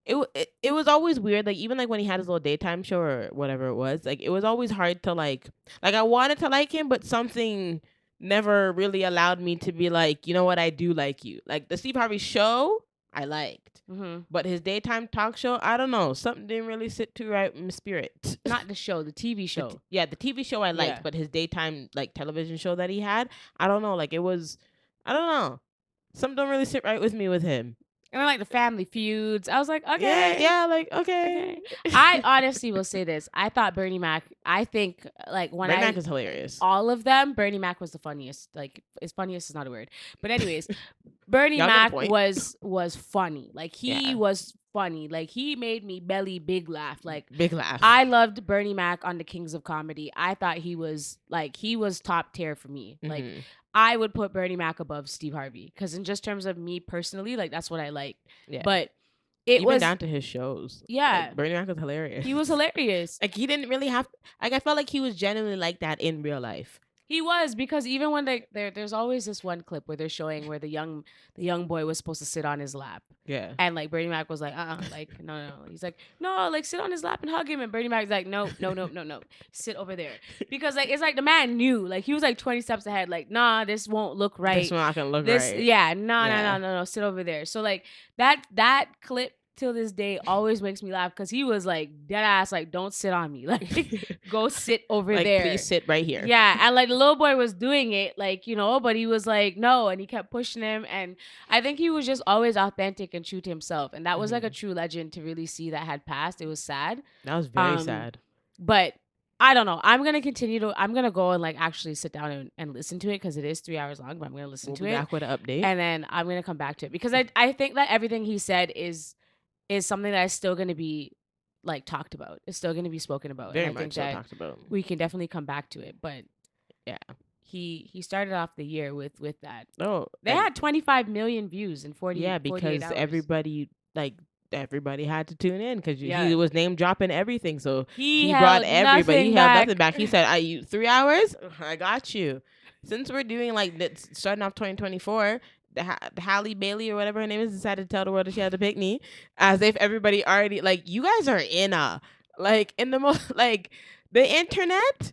it was always weird, like even like when he had his little daytime show or whatever it was, like it was always hard to like I wanted to like him, but something never really allowed me to be like, you know what, I do like you. Like the Steve Harvey show I liked, but his daytime talk show, I don't know, something didn't really sit too right in my spirit. Not the show, the TV show. The TV show I liked, but his daytime like television show that he had, I don't know, like it was, I don't know, something don't really sit right with me with him. And I like the Family Feuds. I was like, okay. Yeah, like, okay. I honestly will say this. I thought Bernie Mac, I think, like, when Bernie Mac is hilarious. All of them, Bernie Mac was the funniest. Like, funniest is not a word. But anyways, Bernie Mac was funny. Like, he was funny. Like, he made me belly big laugh. Like, big laugh. I loved Bernie Mac on the Kings of Comedy. I thought he was top tier for me. Like, I would put Bernie Mac above Steve Harvey because in just terms of me personally, like that's what I liked. Yeah. But it even was down to his shows. Yeah, like, Bernie Mac was hilarious. He was hilarious. Like he didn't really have. Like I felt like he was genuinely like that in real life. He was, because even when there's always this one clip where they're showing where the young boy was supposed to sit on his lap. Yeah. And like Bernie Mac was like, like no. He's like, no, like sit on his lap and hug him. And Bernie Mac's like, no, sit over there, because like it's like the man knew, like he was like 20 steps ahead, like nah, this won't look right. This not gonna look right. Yeah, no, sit over there. So like that clip till this day always makes me laugh because he was like dead ass, like don't sit on me, like go sit over like, there, please sit right here. Yeah. And like the little boy was doing it, like, you know, but he was like no, and he kept pushing him. And I think he was just always authentic and true to himself, and that was like a true legend to really see that had passed. It was sad. That was very sad. But I don't know. I'm going to go and like actually sit down and listen to it because it is 3 hours long, but I'm going to listen to it. We'll be back with an update. And then I'm going to come back to it because I think that everything he said is something that is still going to be like talked about. It's still going to be spoken about. Very and I much think so talked about. We can definitely come back to it. But yeah, he started off the year with that. Oh, they had 25 million views in 40. Yeah, because hours. everybody had to tune in because he was name dropping everything. So he brought everybody. He held nothing back. He said, "You 3 hours? I got you." Since we're doing like starting off 2024. The Halle Bailey or whatever her name is decided to tell the world that she had to pick me, as if everybody already, like, you guys are in the most, like, the internet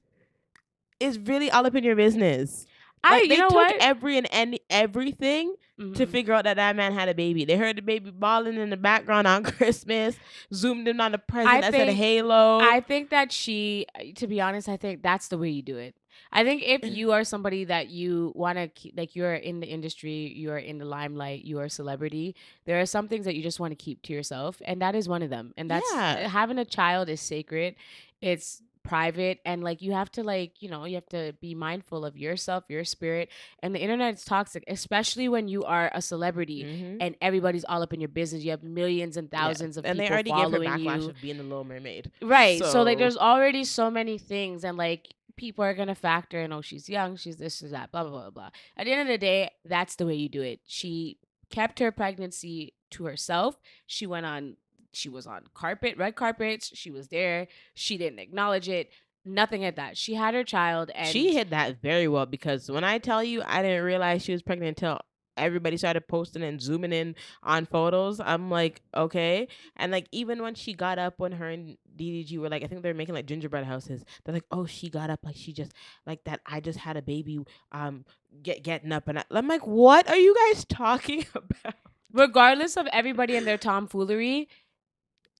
is really all up in your business. Like, they took everything to figure out that man had a baby. They heard the baby bawling in the background on Christmas, zoomed in on the present that said Halo. I think that to be honest, I think that's the way you do it. I think if you are somebody that you want to keep, like you're in the industry, you're in the limelight, you are a celebrity, there are some things that you just want to keep to yourself. And that is one of them. And that's having a child is sacred. It's private. And like, you have to you have to be mindful of yourself, your spirit. And the internet is toxic, especially when you are a celebrity and everybody's all up in your business. You have millions and thousands of people following you. And they already gave her backlash of being the Little Mermaid. Right. So like, there's already so many things. And like, people are gonna factor in, oh, she's young, she's this, she's that, blah blah blah blah. At the end of the day, that's the way you do it. She kept her pregnancy to herself. She was on red carpets. She was there. She didn't acknowledge it. Nothing like that. She had her child, and she hid that very well, because when I tell you, I didn't realize she was pregnant until everybody started posting and zooming in on photos. I'm like, okay. And like, even when she got up, when her and DDG were like, I think they were making like gingerbread houses, they're like, oh, she got up like she just like that, I just had a baby getting up. And I'm like, what are you guys talking about? Regardless of everybody and their tomfoolery,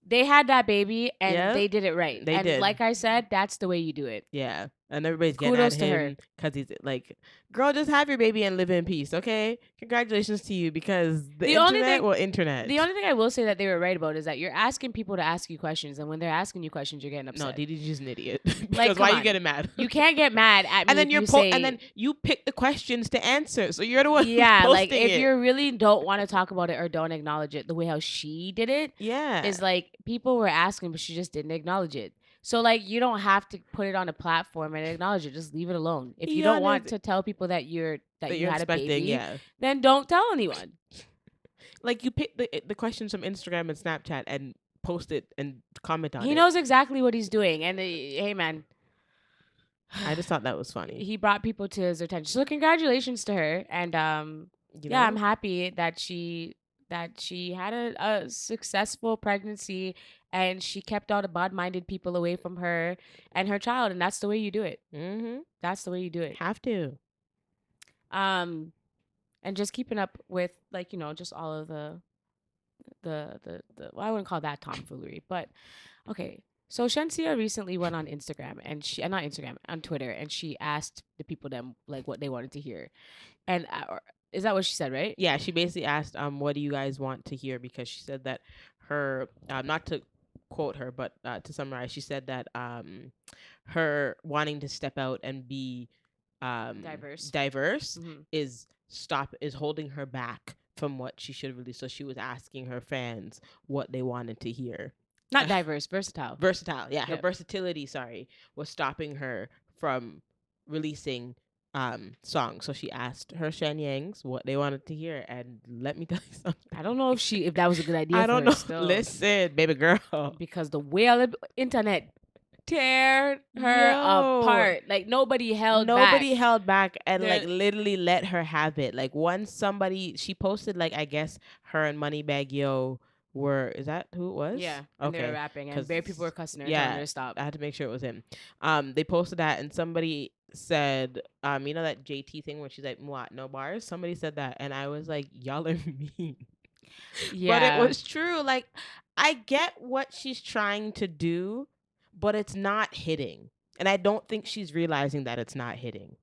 they had that baby and they did it right. They did. Like I said, that's the way you do it. Yeah. And everybody's getting at Kudos to her. him because he's like, girl, just have your baby and live in peace, okay? Congratulations to you, because the internet. The only thing I will say that they were right about is that you're asking people to ask you questions, and when they're asking you questions, you're getting No, upset. Didi's just an idiot. Like, Because come why are you on. getting mad? You can't get mad at me And then if you're you say, and then you pick the questions to answer, so you're the one yeah, who's like posting if it. you really don't want to talk about it or don't acknowledge it the way how she did it, Yeah. is like people were asking, but she just didn't acknowledge it. So like you don't have to put it on a platform and acknowledge it. Just leave it alone. If you don't want to tell people that you you're had a expecting, baby, yeah. then don't tell anyone. Like, you pick the questions from Instagram and Snapchat and post it and comment on it. He knows exactly what he's doing, and hey man, I just thought that was funny. he brought people to his attention. So congratulations to her, and yeah, I'm happy that she had a successful pregnancy, and she kept all the bad-minded people away from her and her child, and that's the way you do it. Mm-hmm. That's the way you do it. Have to. And just keeping up with, like, just all of the well, I wouldn't call that tomfoolery, but okay. So Shensia recently went on Instagram, and she not Instagram, on Twitter, and she asked the people them like what they wanted to hear, and is that what she said, right? Yeah, she basically asked, what do you guys want to hear? Because she said that her, not to quote her, but to summarize, she said that her wanting to step out and be diverse Mhm. is holding her back from what she should release. So she was asking her fans what they wanted to hear. Not diverse, versatile. Versatile, yeah. Her Yep. versatility, was stopping her from releasing songs. So she asked her Shenyangs what they wanted to hear, and let me tell you something. I don't know if that was a good idea. I for don't her know. Still, Listen, baby girl, because the way on the internet tear her apart. Like nobody held back and The- like literally let her have it. Like, once she posted, like, I guess her and Moneybagg Yo is that who it was? Yeah, and they were rapping, and very people were cussing her, telling her to stop. I had to make sure it was him. They posted that, and somebody said, you know that JT thing where she's like, "What? No bars?" Somebody said that, and I was like, y'all are mean. Yeah, but it was true. Like, I get what she's trying to do, but it's not hitting, and I don't think she's realizing that it's not hitting.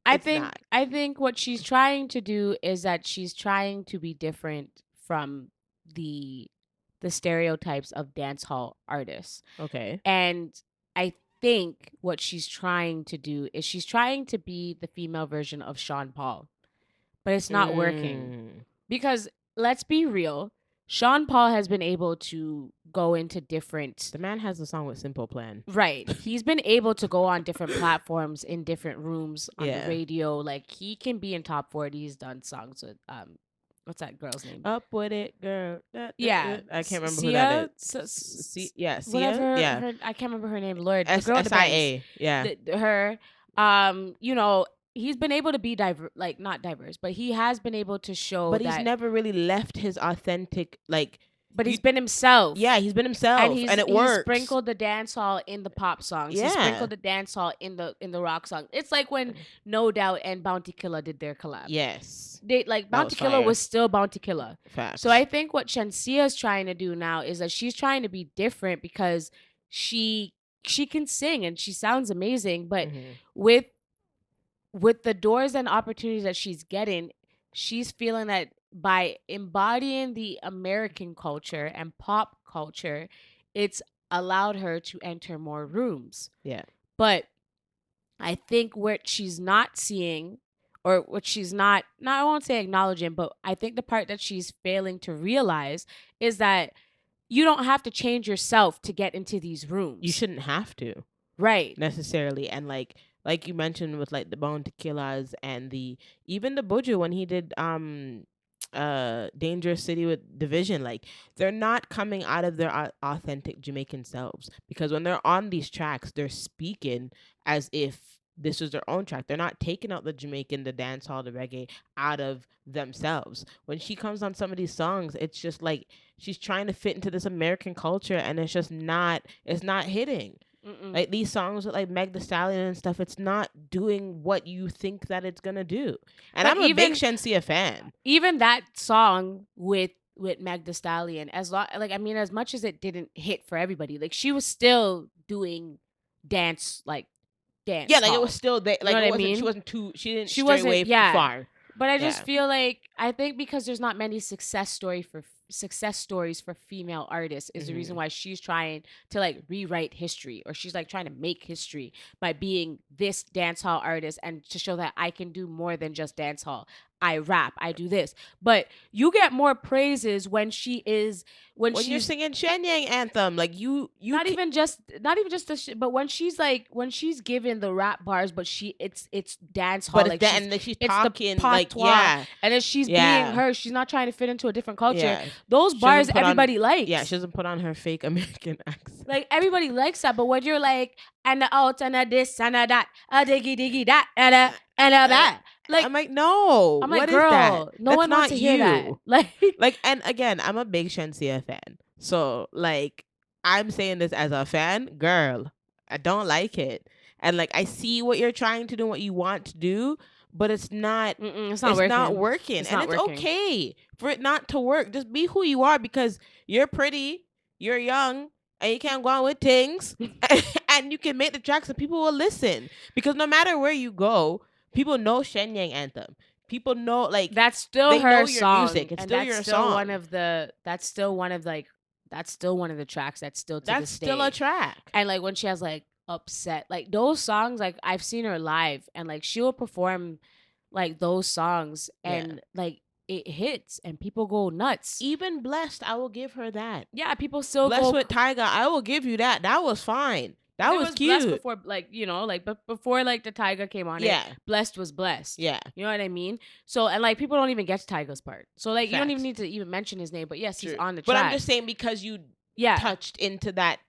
I think what she's trying to do is that she's trying to be different from the stereotypes of dance hall artists. Okay. And I think what she's trying to do is she's trying to be the female version of Sean Paul. But it's not working. Because let's be real, Sean Paul has been able to go into different... The man has a song with Simple Plan. Right. He's been able to go on different platforms, in different rooms, on the radio. Like, he can be in top 40. He's done songs with... what's that girl's name? Up with it, girl. Yeah. I can't remember Sia? who that is. Sia? Whatever. Yeah. I can't remember her name. Lord. The girl with the SIA. bangs. Yeah. Her. He's been able to be not diverse, but he has been able to show But he's never really left his authentic, like... But he's been himself. Yeah, he's been himself, and it works. He's sprinkled the dance hall in the pop songs. Yeah. He sprinkled the dance hall in the rock song. It's like when No Doubt and Bounty Killer did their collab. Yes. Bounty Killer was still Bounty Killer. Facts. So I think what Shensia is trying to do now is that she's trying to be different, because she can sing and she sounds amazing, but with the doors and opportunities that she's getting, she's feeling that by embodying the American culture and pop culture, it's allowed her to enter more rooms. Yeah. But I think what she's not seeing, or what she's not, I won't say acknowledging, but I think the part that she's failing to realize is that you don't have to change yourself to get into these rooms. You shouldn't have to. Right. Necessarily. And like you mentioned with like the Bone Tequilas and even the Buju when he did Dangerous City with Division, like, they're not coming out of their authentic Jamaican selves, because when they're on these tracks, they're speaking as if this is their own track. They're not taking out the Jamaican, the dance hall, the reggae out of themselves. When she comes on some of these songs, it's just like she's trying to fit into this American culture, and it's not hitting. Mm-mm. Like these songs with like Meg Thee Stallion and stuff, it's not doing what you think that it's gonna do. And I'm a big Shensia fan. Even that song with Meg Thee Stallion, as much as it didn't hit for everybody, like she was still doing dance like Yeah, dance like it was hall. still there. You know Like what it I wasn't. She mean? wasn't too. She didn't She stray away wasn't, yeah. far. But I just Yeah. feel like I think because there's not many success stories for female artists is the reason why she's trying to like rewrite history, or she's like trying to make history by being this dance hall artist and to show that I can do more than just dance hall. I rap, I do this. But you get more praises when When you're she's singing Shenyang anthem, like you not even just the but when she's given the rap bars, but it's dance hall, but it's like that, and then she's it's the talking like patois, and then she's being yeah. her. She's not trying to fit into a different culture. Yeah. Those She bars doesn't put on everybody likes. Yeah, she doesn't put on her fake American accent. Like everybody likes that, but when you're like and the out and a this and a that, a diggy diggy that and a that, like I'm like, no, I'm what like, is that? girl, no That's one wants not to hear that. you. Like And again, I'm a big Shensia fan, so like I'm saying this as a fan, girl. I don't like it, and like I see what you're trying to do, what you want to do, but it's not. it's It's working. not working, It's and not it's working. okay for it not to work. Just be who you are, because you're pretty, you're young, and you can't go on with things, and you can make the tracks, and people will listen. Because no matter where you go, people know Shenyang anthem. People know, like, that's still they her know your song. music. It's and still that's your still song. that's still one of the tracks that's still to That's this still day. a track. And like when she has like upset, like those songs, like I've seen her live and like she'll perform like those songs and like it hits and people go nuts. Even Blessed, I will give her that. Yeah, people still Blessed go with Tyga, I will give you that. That was fine. That There was Blessed cute. before, like, you know, like but before like the Tyga came on Yeah. it, Blessed was Blessed. Yeah. You know what I mean? So and like people don't even get to Tyga's part. So like you don't even Facts. need to even mention his name, but yes, he's True. on the But track. I'm just saying, because you yeah. touched into that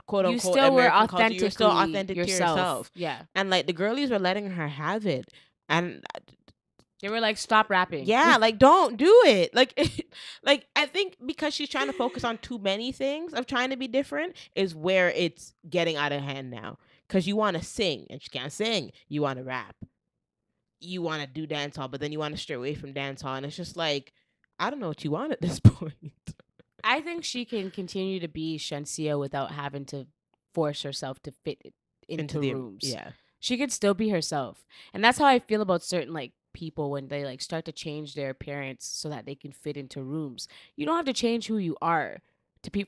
quote You unquote still were American culture, authentically you're still authentic to yourself. yourself. Yeah. And like the girlies were letting her have it. And they were like, stop rapping. yeah, like don't do it. Like like I think because she's trying to focus on too many things of trying to be different is where it's getting out of hand now. Because you want to sing and she can't sing. You want to rap. You want to do dance hall, but then you want to stray away from dance hall. And it's just like, I don't know what you want at this point. I think she can continue to be Shensia without having to force herself to fit into the rooms. Yeah. She could still be herself. And that's how I feel about certain like people when they like start to change their appearance so that they can fit into rooms. You don't have to change who you are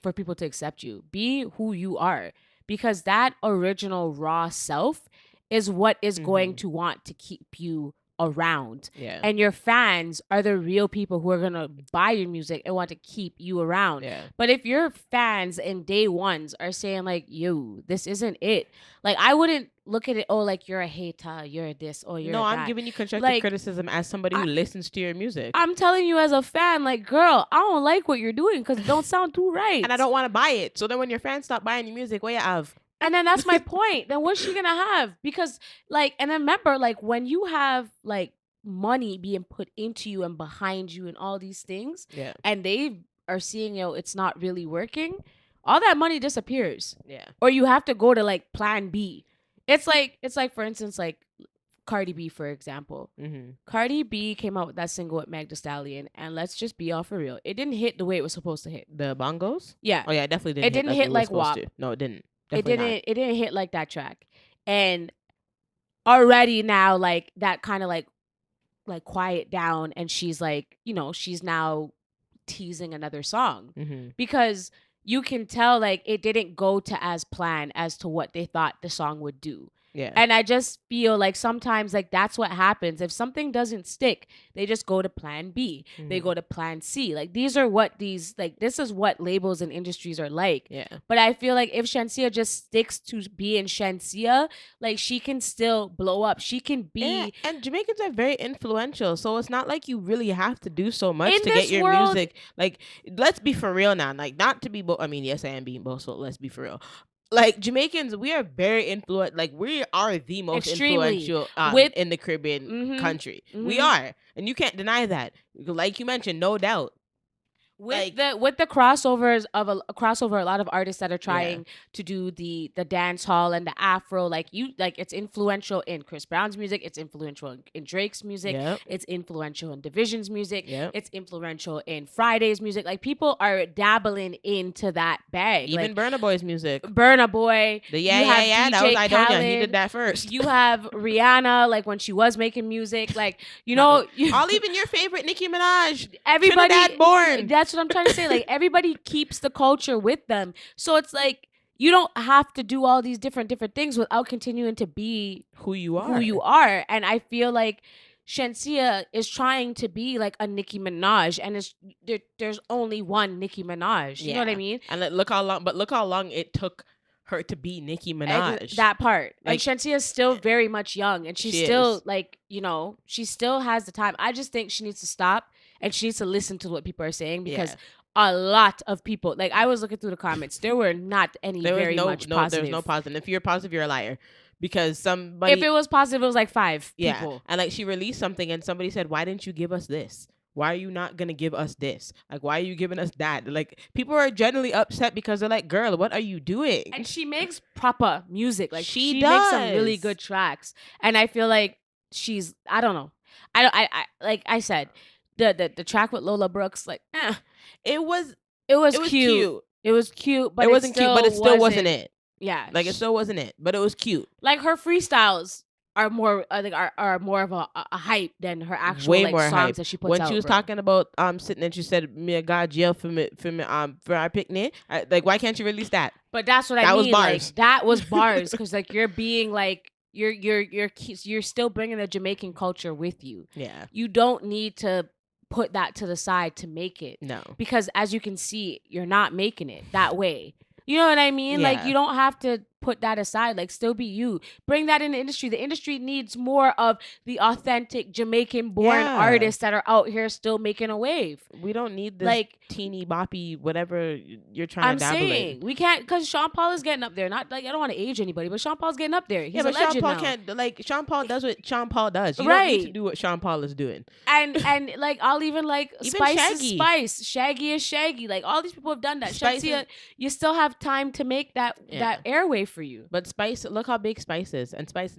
for people to accept you. Be who you are, because that original raw self is what is going to want to keep you around. Yeah. And your fans are the real people who are going to buy your music and want to keep you around. Yeah. But if your fans and day ones are saying like, yo, this isn't it. Like I wouldn't look at it, oh, like you're a hater, you're this, or you're I'm that. giving you constructive Like, criticism as somebody who listens to your music. I'm telling you as a fan, like, girl, I don't like what you're doing because it don't sound too right. And I don't want to buy it. So then when your fans stop buying your music, what you have? And then that's my point. Then what's she gonna have? Because like, and then remember, like when you have like money being put into you and behind you and all these things, Yeah. and they are seeing, it's not really working, all that money disappears. Yeah. Or you have to go to like plan B. It's like for instance, like Cardi B, for example. Mm-hmm. Cardi B came out with that single with Meg Thee Stallion, and let's just be all for real, it didn't hit the way it was supposed to hit. The bongos? Yeah. Oh yeah, it definitely didn't. It didn't hit like WAP. No, it didn't. It didn't hit like that track. And already now, like that kind of like quiet down, and she's like, she's now teasing another song because you can tell like it didn't go to as planned as to what they thought the song would do. Yeah. And I just feel like sometimes like that's what happens. If something doesn't stick, they just go to plan B. They go to plan C. Like this is what labels and industries are like. Yeah. But I feel like if Shensia just sticks to being Shensia, like she can still blow up. She can be. Yeah. And Jamaicans are very influential. So it's not like you really have to do so much In to this get your world- music. Like, let's be for real now. Like, not to be I mean, yes, I am being both, so let's be for real. Like Jamaicans, we are very influential. Like we are the most Extremely. influential in the Caribbean country. We are, and you can't deny that. Like you mentioned, no doubt. with the crossovers of a crossover, a lot of artists that are trying to do the dance hall and the afro, like it's influential in Chris Brown's music, it's influential in Drake's music, it's influential in Division's music, it's influential in Friday's music. Like people are dabbling into that bag. Even like, Burna Boy's music. Burna Boy. That was Idonia. He did that first. You have Rihanna, like when she was making music, like all even your favorite Nicki Minaj. Everybody Trinidad born. That's what I'm trying to say. Like everybody keeps the culture with them. So it's like you don't have to do all these different things without continuing to be who you are. And I feel like Shenseea is trying to be like a Nicki Minaj, and there's only one Nicki Minaj. You know what I mean? And look how long it took her to be Nicki Minaj. That part. Like, and Shenseea is still very much young, and she's still like, she still has the time. I just think she needs to stop and she needs to listen to what people are saying, because a lot of people, like I was looking through the comments, there were not any much positive. There's no positive. If you're positive, you're a liar. Because somebody, if it was positive, it was like 5 people. And like she released something and somebody said, why didn't you give us this? Why are you not going to give us this? Like, why are you giving us that? Like, people are generally upset because they're like, girl, what are you doing? And she makes proper music. Like, she makes some really good tracks. And I feel like she's, I don't know. I like I said, the track with Lola Brooks, like, it was cute. It was cute, but it wasn't cute, but it still wasn't it. Yeah. Like, it still wasn't it, but it was cute. Like, her freestyles are more, I think, are more of a hype than her actual way like more songs hype. that she puts when out. She was talking about sitting and she said, "Me a got jail for our picnic." Like, why can't you release that? But that's what I mean. That was bars. Like, that was bars, because like you're being like you're still bringing the Jamaican culture with you. Yeah. You don't need to put that to the side to make it. No. Because as you can see, you're not making it that way. You know what I mean? Yeah. Like, you don't have to put that aside. Like, still be you. Bring that in the industry. The industry needs more of the authentic Jamaican-born artists that are out here still making a wave. We don't need this like teeny boppy whatever you're trying to dabble in. I'm saying we can't, because Sean Paul is getting up there. Not like, I don't want to age anybody, but Sean Paul's getting up there. He's a legend Sean Paul now. can't, like, Sean Paul does what Sean Paul does. You don't need to do what Sean Paul is doing. And like, I'll even like even Spice Shaggy. Is Spice. Shaggy is Shaggy. Like, all these people have done that. Shenseea, you still have time to make that airway for you. But Spice, look how big Spice is, and Spice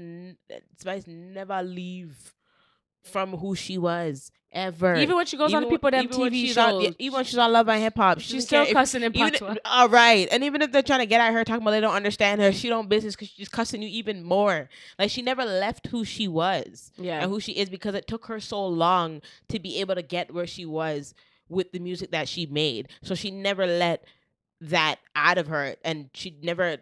never leave from who she was ever. Even when she goes on people them TV shows, even when she's on Love and Hip Hop, she's still cussing in patois. All right, and even if they're trying to get at her, talking about they don't understand her, she don't business because she's cussing you even more. Like, she never left who she was, and who she is, because it took her so long to be able to get where she was with the music that she made. So she never let that out of her, and she never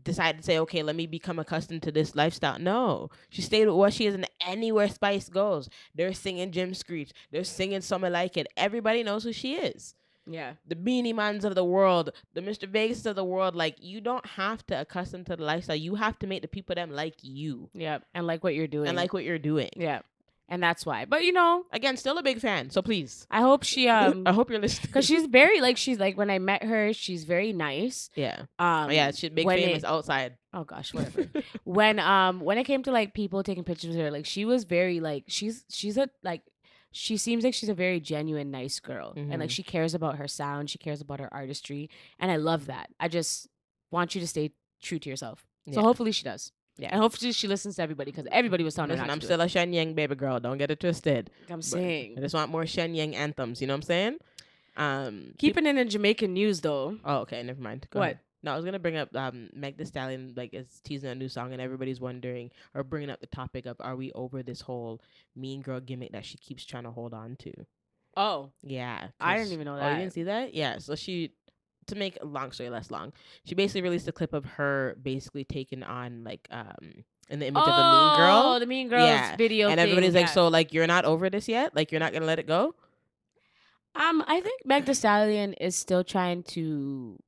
decided to say, okay, let me become accustomed to this lifestyle. No, she stayed with what she is, and anywhere Spice goes, they're singing Jim Screech, they're singing Something Like It. Everybody knows who she is. Yeah. The Beanie Mans of the world, the Mr. Vegas of the world. Like, you don't have to accustom to the lifestyle. You have to make the people them like you. Yeah, and like what you're doing. Yeah. And that's why. But, again, still a big fan. So please. I hope she I hope you're listening. Because she's very she's like, when I met her, she's very nice. Yeah. She's big famous outside. Oh gosh, whatever. when it came to like people taking pictures of her, like, she was very like, she's a like, she seems like she's a very genuine, nice girl. Mm-hmm. And like, she cares about her sound, she cares about her artistry, and I love that. I just want you to stay true to yourself. So hopefully she does. Yeah, and hopefully she listens to everybody, because everybody was telling her not to. I'm still a Shen Yang baby girl. Don't get it twisted. I'm saying. I just want more Shen Yang anthems. You know what I'm saying? Keeping it in Jamaican news, though. Oh, okay. Never mind. Go ahead. No, I was gonna bring up Meg Thee Stallion, like, is teasing a new song, and everybody's wondering or bringing up the topic of, are we over this whole mean girl gimmick that she keeps trying to hold on to? Oh, yeah. I didn't even know that. Oh, you didn't see that? Yeah. So to make a long story less long, she basically released a clip of her basically taking on, like, in the image of the mean girl. Oh, the mean girls video. And everybody's like, so, like, you're not over this yet? Like, you're not gonna let it go? I think Meg Thee Stallion is still trying to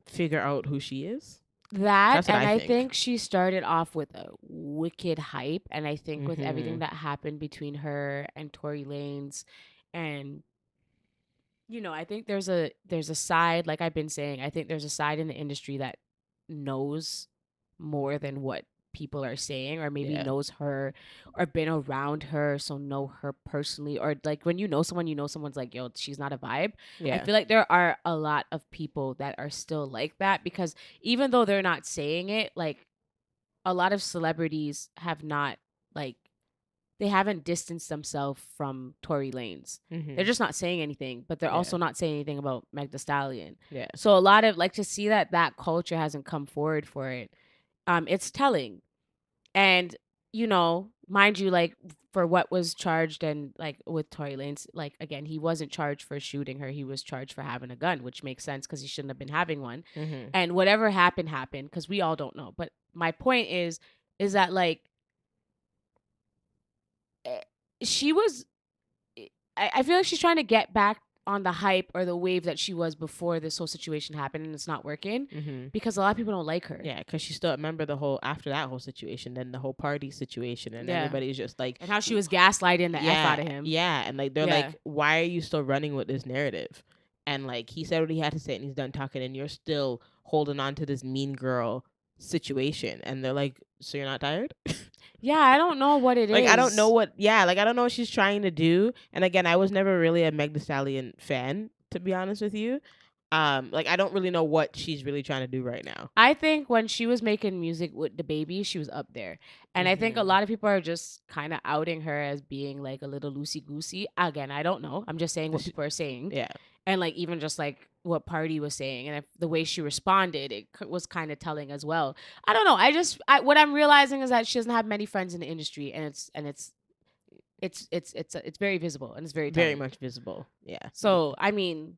figure out who she is. That, and I think she started off with a wicked hype, and I think with everything that happened between her and Tory Lanez, and I think there's a side, like I've been saying, I think there's a side in the industry that knows more than what people are saying, or maybe Yeah. knows her or been around her, so know her personally, or like when you know someone, you know someone's like, yo, she's not a vibe. I Yeah. feel like there are a lot of people that are still like that, because even though they're not saying it, like a lot of celebrities have not, like, they haven't distanced themselves from Tory Lanez. They're Mm-hmm. just not saying anything, but they're Yeah. also not saying anything about Meg Thee Stallion. Yeah. So a lot of, like, to see that that culture hasn't come forward for it, it's telling. And, you know, mind you, like, for what was charged, and like with Tory Lanez, like, again, he wasn't charged for shooting her. He was charged for having a gun, which makes sense because he shouldn't have been having one. Mm-hmm. And whatever happened, because we all don't know. But my point is that, like, eh, she was, I feel like she's trying to get back on the hype or the wave that she was before this whole situation happened, and it's not working Mm-hmm. because a lot of people don't like her. Yeah, because she still remember the whole after that whole situation, then the whole party situation, and Yeah. everybody's just like, And how she was gaslighting the F out yeah, of him. yeah, and like they're Yeah. like, why are you still running with this narrative? And like he said what he had to say, and he's done talking, and you're still holding on to this mean girl situation, and they're like, so you're not tired? Yeah, I don't know what it is. Like I don't know what, yeah, like I don't know what she's trying to do. And again, I was never really a Meg Thee Stallion fan, to be honest with you. Like I don't really know what she's really trying to do right now. I think when she was making music with the baby, she was up there. And I think a Mhm. lot of people are just kind of outing her as being like a little loosey goosey. Again, I don't know. I'm just saying what people are saying. Yeah. And like even just like what Party was saying, and if the way she responded, it was kind of telling as well. I don't know. What I'm realizing is that she doesn't have many friends in the industry, and it's very visible, and it's very telling. Very much visible. Yeah. So I mean,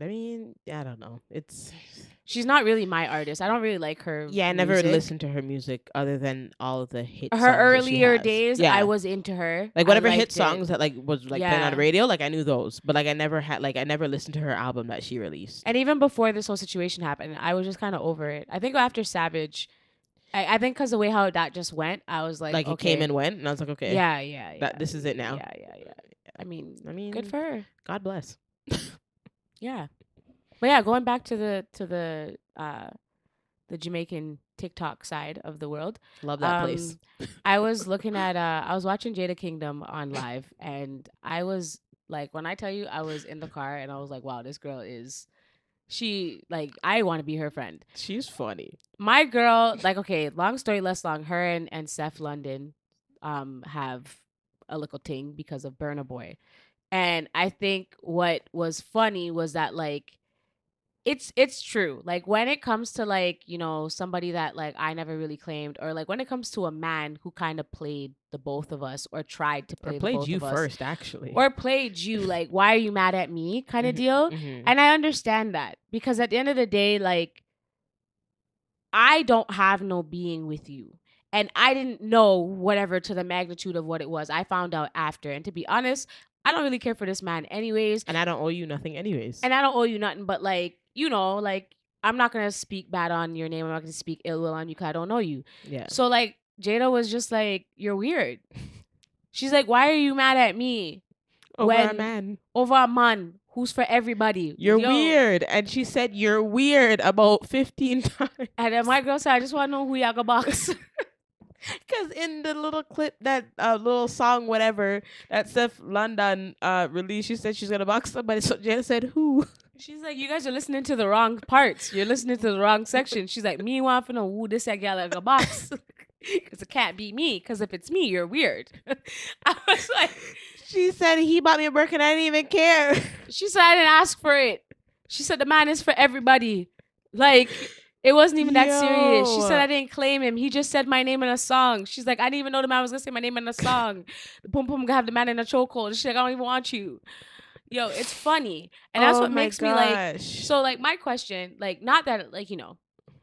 I don't know. It's she's not really my artist. I don't really like her. yeah. I never music. listened to her music other than all of the hit. Her songs that she earlier has. days, yeah. I was into her. Like I whatever hit liked songs it. that like was like playing on the Yeah. radio, like I knew those, but like I never listened to her album that she released. And even before this whole situation happened, I was just kind of over it. I think after Savage, I think because the way how that just went, I was like, Like okay. it came and went, and I was like, okay, Yeah. that this is it now. Yeah. I mean, I good for her. God bless. Yeah. But yeah, going back to the Jamaican TikTok side of the world. Love that place. I was looking at I was watching Jada Kingdom on live, and I was like, when I tell you, I was in the car and I was like, wow, this girl is, she, like, I want to be her friend. She's funny. My girl, like, okay, long story less long, her and Seth London have a little ting because of Burna Boy. And I think what was funny was that, like, it's true. Like when it comes to, like, you know, somebody that like I never really claimed, or like when it comes to a man who kind of played the both of us, or tried to play Or the both played you of us, first, actually. or played you, like, why are you mad at me kind of deal. And I understand that, because at the end of the day, like, I don't have no being with you. And I didn't know whatever to the magnitude of what it was. I found out after. And to be honest, I don't really care for this man anyways. And I don't owe you nothing anyways. And I don't owe you nothing, but like, you know, like, I'm not going to speak bad on your name. I'm not going to speak ill will on you because I don't know you. Yeah. So like, Jada was just like, you're weird. She's like, why are you mad at me? Over a man. Over a man who's for everybody. You're weird. And she said you're weird about 15 times. And then my girl said, I just want to know who y'all go box. Because in the little clip, that little song, whatever, that Seth London released, she said she's going to box somebody. So Jada said, who? She's like, you guys are listening to the wrong parts. You're listening to the wrong section. She's like, me want to know who this gal like a box. Because it can't be me. Because if it's me, you're weird. I was like... She said he bought me a burger and I didn't even care. She said I didn't ask for it. She said the man is for everybody. Like, it wasn't even that serious. She said I didn't claim him. He just said my name in a song. She's like, I didn't even know the man was going to say my name in a song. The Pum Pum have the man in a chokehold. She's like, I don't even want you. Yo, it's funny. And that's what makes me like... So, like, my question, like, not that, like, you know,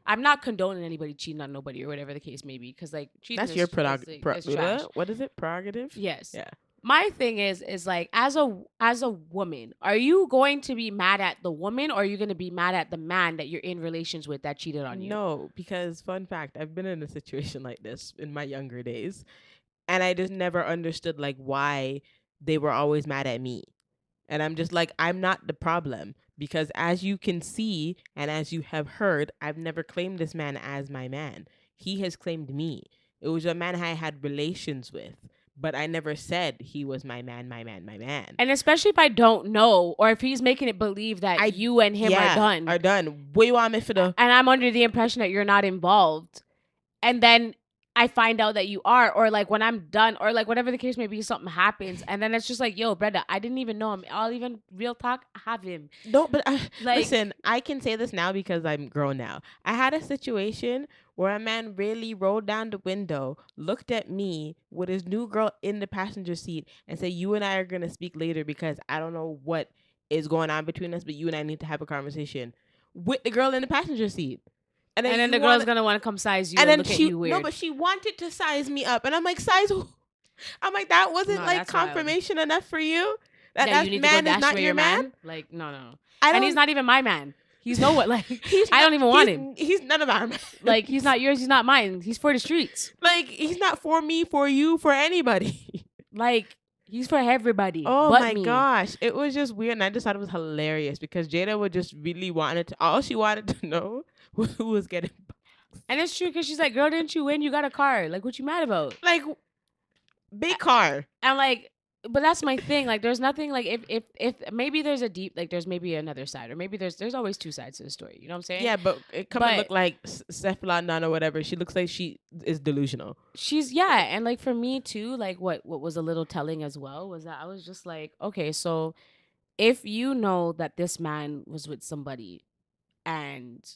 I'm not condoning anybody cheating on nobody or whatever the case may be. Because, like, cheating That's is... your trash. What is it? Prerogative? Yes. Yeah. My thing is like, as a woman, are you going to be mad at the woman, or are you going to be mad at the man that you're in relations with that cheated on you? No, because fun fact, I've been in a situation like this in my younger days, and I just never understood like why they were always mad at me. And I'm just like, I'm not the problem, because as you can see and as you have heard, I've never claimed this man as my man. He has claimed me. It was a man I had relations with, but I never said he was my man, my man, my man. And especially if I don't know, or if he's making it believe that you and him are done. Are done. What you want me for the? And I'm under the impression that you're not involved. And then I find out that you are, or like when I'm done, or like whatever the case may be, something happens. And then it's just like, yo, Brenda, I didn't even know him. I'll even real talk, have him. No, but Like, listen, I can say this now because I'm grown now. I had a situation where a man really rolled down the window, looked at me with his new girl in the passenger seat, and said, "You and I are gonna speak later because I don't know what is going on between us, but you and I need to have a conversation," with the girl in the passenger seat. And then the girl's gonna want to come size you and then look at you weird. No, but she wanted to size me up, and I'm like, size who? I'm like, that wasn't like confirmation enough for you. That man is not your man. Like, no. And he's not even my man. He's no what. Like, I don't even want him. He's none of our men. Like, he's not yours. He's not mine. He's for the streets. Like, he's not for me, for you, for anybody. Like, he's for everybody. Oh my gosh, it was just weird, and I just thought it was hilarious because Jada would just really wanted to. All she wanted to know was who was getting. And it's true because she's like, girl, didn't you win? You got a car. Like, what you mad about? Like, big car. And like, but that's my thing. Like, there's nothing like if maybe there's a deep, like there's maybe another side, or maybe there's always two sides to the story. You know what I'm saying? Yeah, but it come and look like Cephalon or whatever. She looks like she is delusional. And like for me too, like what was a little telling as well was that I was just like, okay, so if you know that this man was with somebody and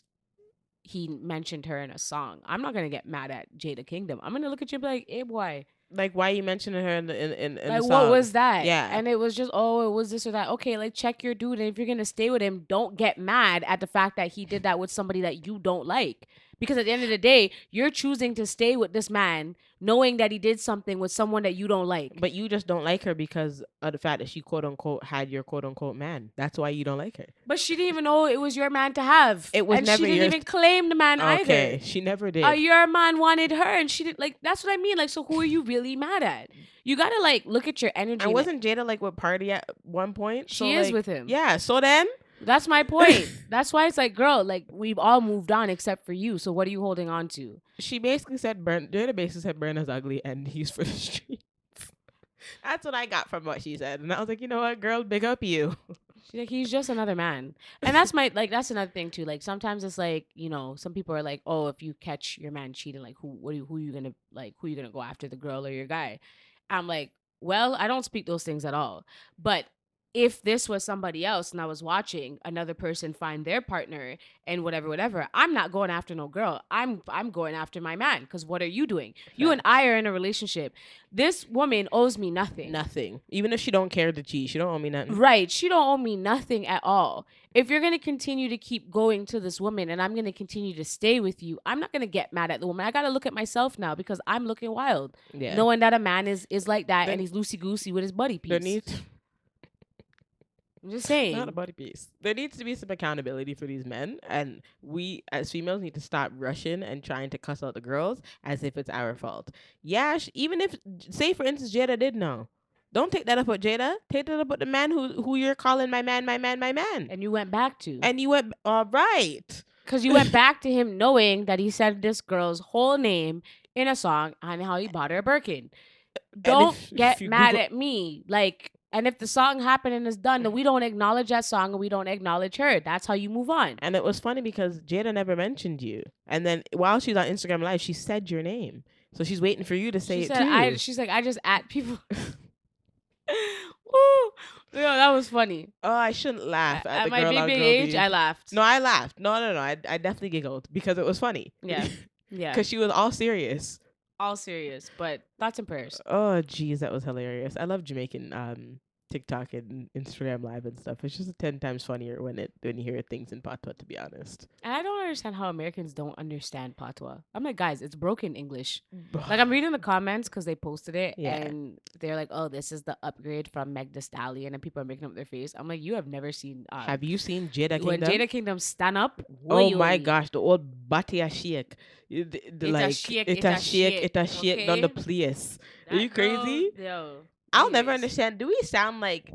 he mentioned her in a song, I'm not gonna get mad at Jada Kingdom. I'm gonna look at you and be like, hey boy, like, why are you mentioning her in like, the song? what was that? Yeah. And it was just, oh, it was this or that. Okay, like, check your dude. And if you're going to stay with him, don't get mad at the fact that he did that with somebody that you don't like. Because at the end of the day, you're choosing to stay with this man knowing that he did something with someone that you don't like. But you just don't like her because of the fact that she, quote unquote, had your quote unquote man. That's why you don't like her. But she didn't even know it was your man to have. It was never she didn't even claim the man either. Okay, she never did. Your man wanted her and she didn't. Like, that's what I mean. Like, so who are you really mad at? You got to, like, look at your energy. And wasn't Jada, like, with Party at one point? She is with him. Yeah, so then? That's my point. That's why it's like, girl, like, we've all moved on except for you. So what are you holding on to? She basically said, Jada basically said Burna's ugly and he's for the streets. That's what I got from what she said. And I was like, you know what, girl, big up you. She's like, he's just another man. And that's that's another thing too. Like, sometimes it's like, you know, some people are like, oh, if you catch your man cheating, like, who are you gonna go after, the girl or your guy? I'm like, well, I don't speak those things at all. But if this was somebody else and I was watching another person find their partner and whatever, I'm not going after no girl. I'm going after my man, because what are you doing? You and I are in a relationship. This woman owes me nothing. Nothing. Even if she don't care to cheat, she don't owe me nothing. Right. She don't owe me nothing at all. If you're going to continue to keep going to this woman and I'm going to continue to stay with you, I'm not going to get mad at the woman. I got to look at myself now because I'm looking wild. Yeah. Knowing that a man is like that and he's loosey-goosey with his buddy piece. I'm just saying. Not a buddy piece. There needs to be some accountability for these men. And we, as females, need to stop rushing and trying to cuss out the girls as if it's our fault. Yeah, even if, say, for instance, Jada did know. Don't take that up with Jada. Take that up with the man who you're calling my man. And you went back to. And you went, right. Because you went back to him knowing that he said this girl's whole name in a song and how he bought her a Birkin. Don't get mad at me. Like... And if the song happened and is done, then we don't acknowledge that song and we don't acknowledge her. That's how you move on. And it was funny because Jada never mentioned you. And then while she's on Instagram Live, she said your name. So she's waiting for you to say it too. She's like, I just at people. Woo! Yo, that was funny. Oh, I shouldn't laugh at the my girl big age. I laughed. No, I laughed. No. I definitely giggled because it was funny. Yeah. Because she was all serious. All serious, but thoughts and prayers. Oh, geez, that was hilarious. I love Jamaican TikTok and Instagram Live and stuff. It's just 10 times funnier when you hear things in patois, to be honest. And I don't understand how Americans don't understand patois. I'm like, guys, it's broken English. Like, I'm reading the comments because they posted it, and they're like, oh, this is the upgrade from Meg Thee Stallion, and people are making up their face. I'm like, you have never seen... have you seen Jada Kingdom? When Jada Kingdom stand up? Oh my gosh, the old Batia Shake. It's a shake on the place. Are you crazy? Yo. I'll never understand. Do we sound like...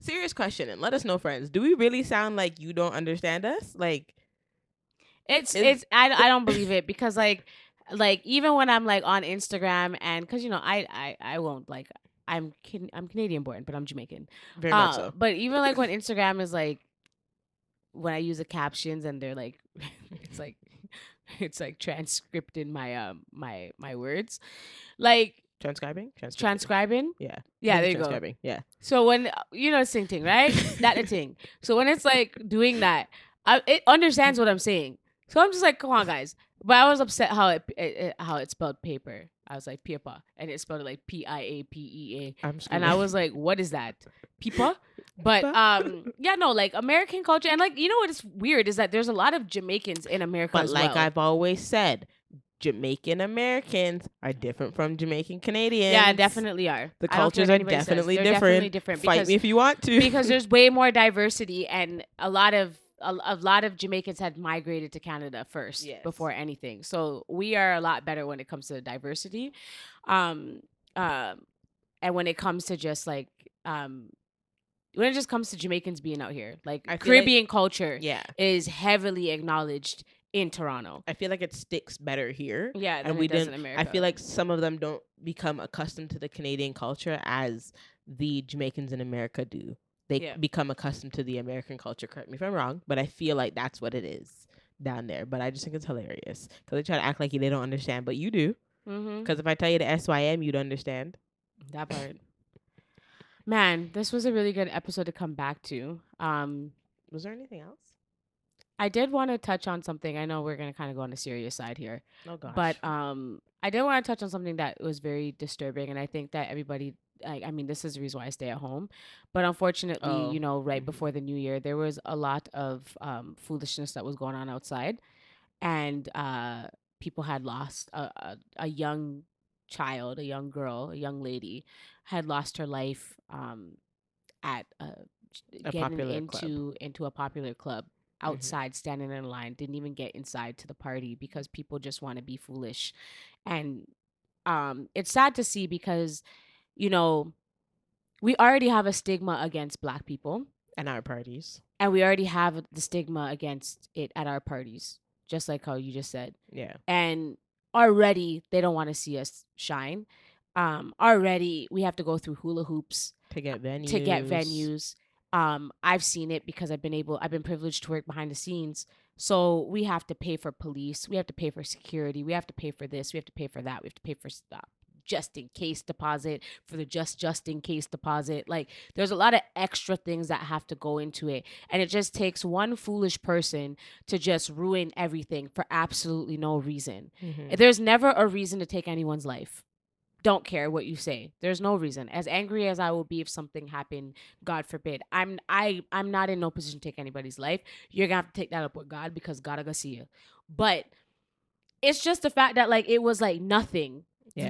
Serious question, and let us know, friends. Do we really sound like you don't understand us? Like... I don't believe it because, like, like even when I'm like on Instagram, and because I won't like, I'm Canadian born, but I'm Jamaican. Very much so. But even like when Instagram is like, when I use the captions and they're like, it's like it's like transcripting my words, like Transcribing? transcribing. Yeah. Yeah, there you go. Transcribing. Yeah. So when same thing, right? That the thing. So when it's like doing that, it understands what I'm saying. So I'm just like, come on, guys. But I was upset how it spelled paper. I was like paper, and it spelled it like PIAPEA, I'm and I was like, what is that, peepa? But yeah, no, like American culture, and like what is weird is that there's a lot of Jamaicans in America But as like well. I've always said, Jamaican Americans are different from Jamaican Canadians. Yeah, definitely are. The I don't care cultures what are anybody says. definitely They're different. definitely different. Fight me if you want to. Because there's way more diversity, and a lot of Jamaicans had migrated to Canada first before anything. So we are a lot better when it comes to diversity, um, and when it comes to just like when it just comes to Jamaicans being out here, like Caribbean culture, is heavily acknowledged in Toronto. I feel like it sticks better here. Yeah, and we does in America. I feel like some of them don't become accustomed to the Canadian culture as the Jamaicans in America do. They become accustomed to the American culture. Correct me if I'm wrong, but I feel like that's what it is down there. But I just think it's hilarious because they try to act like they don't understand, but you do. Because if I tell you the SYM, you'd understand. That part. Man, this was a really good episode to come back to. Was there anything else? I did want to touch on something. I know we're going to kind of go on the serious side here. Oh, gosh. But I did want to touch on something that was very disturbing. And I think that everybody, I mean, this is the reason why I stay at home. But unfortunately, right before the new year, there was a lot of foolishness that was going on outside. And people had lost a young child, a young girl, a young lady had lost her life at getting into a popular club. Outside, standing in line, didn't even get inside to the party because people just want to be foolish. And it's sad to see because we already have a stigma against Black people and our parties, and we already have the stigma against it at our parties, just like how you just said. And already they don't want to see us shine. Already we have to go through hula hoops to get venues. I've seen it because I've been privileged to work behind the scenes. So we have to pay for police. We have to pay for security. We have to pay for this. We have to pay for that. We have to pay for just in case deposit, for the just in case deposit. Like there's a lot of extra things that have to go into it. And it just takes one foolish person to just ruin everything for absolutely no reason. There's never a reason to take anyone's life. Don't care what you say. There's no reason. As angry as I will be if something happened, God forbid, I'm not in no position to take anybody's life. You're gonna have to take that up with God because God will see you. But it's just the fact that like it was like nothing,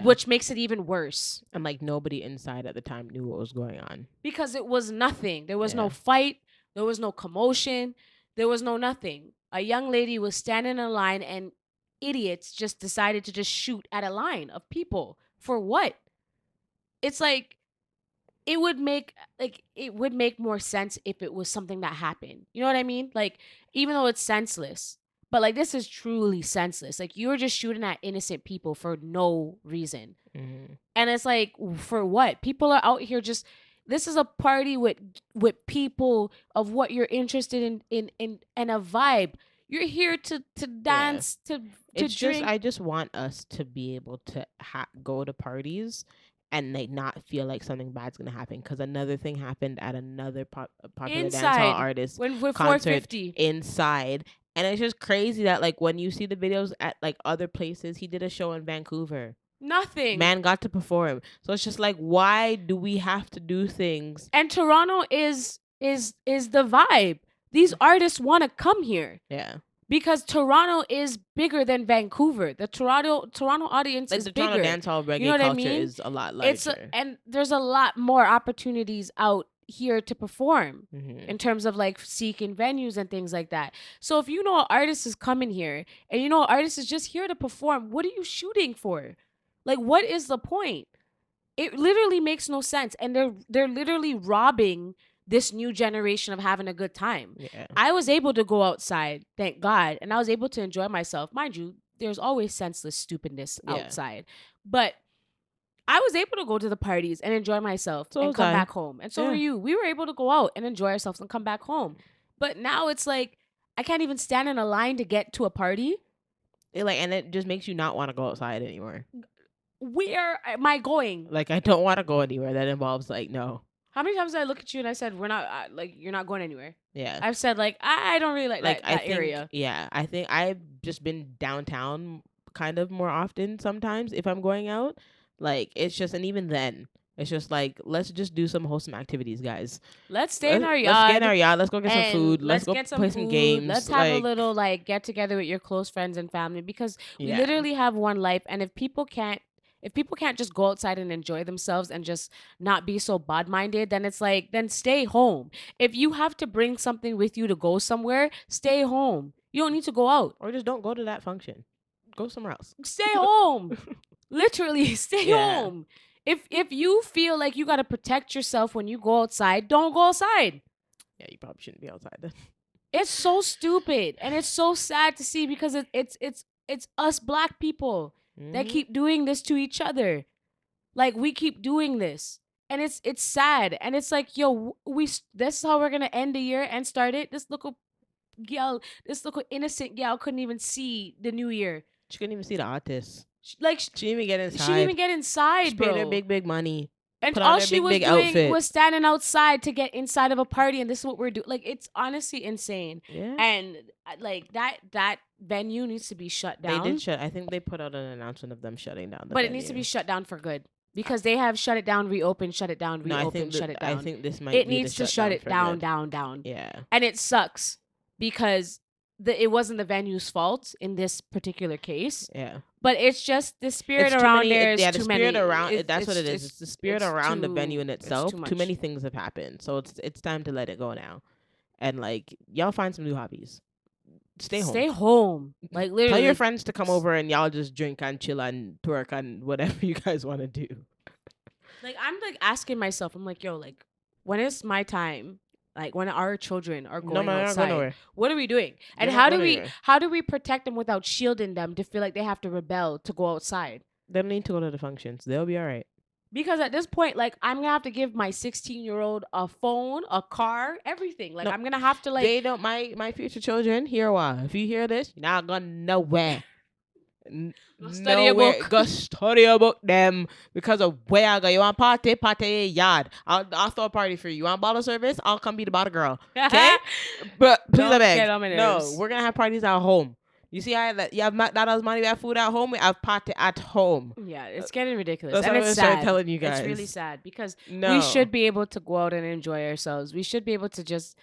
which makes it even worse. And like nobody inside at the time knew what was going on because it was nothing. There was no fight. There was no commotion. There was no nothing. A young lady was standing in a line, and idiots just decided to just shoot at a line of people. For what? It's like it would make more sense if it was something that happened. You know what I mean? Like even though it's senseless, but like this is truly senseless. Like you were just shooting at innocent people for no reason. And it's like for what? People are out here just this is a party with people of what you're interested in and a vibe. You're here to dance, to it's drink. Just I just want us to be able to go to parties and like not feel like something bad's gonna happen. Because another thing happened at another popular dancehall artist concert inside, and it's just crazy that like when you see the videos at like other places, he did a show in Vancouver. Nothing. Man got to perform, so it's just like why do we have to do things? And Toronto is the vibe. These artists want to come here. Yeah. Because Toronto is bigger than Vancouver. The Toronto audience is bigger. The Toronto dancehall reggae culture is a lot larger. And there's a lot more opportunities out here to perform in terms of like seeking venues and things like that. So if you know an artist is coming here and you know an artist is just here to perform, what are you shooting for? Like, what is the point? It literally makes no sense. And they're literally robbing this new generation of having a good time. Yeah. I was able to go outside, thank God, and I was able to enjoy myself. Mind you, there's always senseless stupidness Yeah. outside. But I was able to go to the parties and enjoy myself So and was come I. back home. And so were Yeah. you. We were able to go out and enjoy ourselves and come back home. But now it's like I can't even stand in a line to get to a party. And it just makes you not want to go outside anymore. Where am I going? Like, I don't want to go anywhere that involves, like, no. How many times did I look at you and I said, we're not, like, you're not going anywhere? Yeah. I've said, like, I don't really like that, I that think, area. yeah, I think I've just been downtown kind of more often sometimes if I'm going out. Like, it's just, and even then, it's just like, let's just do some wholesome activities, guys. Let's stay in our Let's get in yard. our yard. Let's go get some And food. Let's go get some play food. some games. Let's have a like, little, like, get together with your close friends and family, because we Yeah. literally have one life. And if people can't just go outside and enjoy themselves and just not be so bad-minded, then it's like, then stay home. If you have to bring something with you to go somewhere, stay home. You don't need to go out. Or just don't go to that function. Go somewhere else. Stay home. Literally, stay Yeah. home. If you feel like you got to protect yourself when you go outside, don't go outside. Yeah, you probably shouldn't be outside then. It's so stupid, and it's so sad to see, because it's us black people that keep doing this to each other. Like, we keep doing this, and it's sad, and it's like, yo, this is how we're gonna end the year and start it. This little innocent gal couldn't even see the new year. She couldn't even see the artist. She She didn't even get inside. didn't even get inside, She bro. paid her big money. And put on all their she big, was big doing outfit. was standing outside to get inside of a party, and this is what we're doing. Like, it's honestly insane. Yeah. And like that venue needs to be shut down. They did shut. I think they put out an announcement of them shutting down the but venue. it needs to be shut down for good, because they have shut it down, reopened, shut it down, No, reopened, shut it down. I think this might It be needs the to shut it for down, good. down. Yeah. And it sucks, because it wasn't the venue's fault in this particular case. Yeah. But it's just the spirit It's too around many- there it- is yeah, too the many. spirit around it. That's what it is. It's the spirit it's around the too- venue in it's itself. too Too much. many things have happened, so it's time to let it go now, and like y'all find some new hobbies. Stay home. Stay home. Like, literally. Tell your friends to come over and y'all just drink and chill and twerk and whatever you guys want to do. Like, I'm like asking myself, I'm like, yo, like, when is my time? Like, when our children are going outside, what are we doing? And They're not how do going we anywhere. how do we protect them without shielding them to feel like they have to rebel to go outside? They don't need to go to the functions. They'll be all right. Because at this point, like, I'm gonna have to give my 16-year-old a phone, a car, everything. Like, No, I'm gonna have to, like, They don't. My future children. Hear a while. If you hear this, you're not going nowhere. Go study a Nowhere. book. Go study about them because of where I go. You want party in your yard. I'll throw a party for you. You want bottle service? I'll come be the bottle girl. Okay? But please, Don't I beg. get on my No, nerves. we're gonna have parties at home. You see how you have McDonald's money, we have food at home. We have party at home. Yeah, it's getting ridiculous. That's and what it's I'm gonna start sad. telling you guys. It's really sad, because No, we should be able to go out and enjoy ourselves. We should be able to just,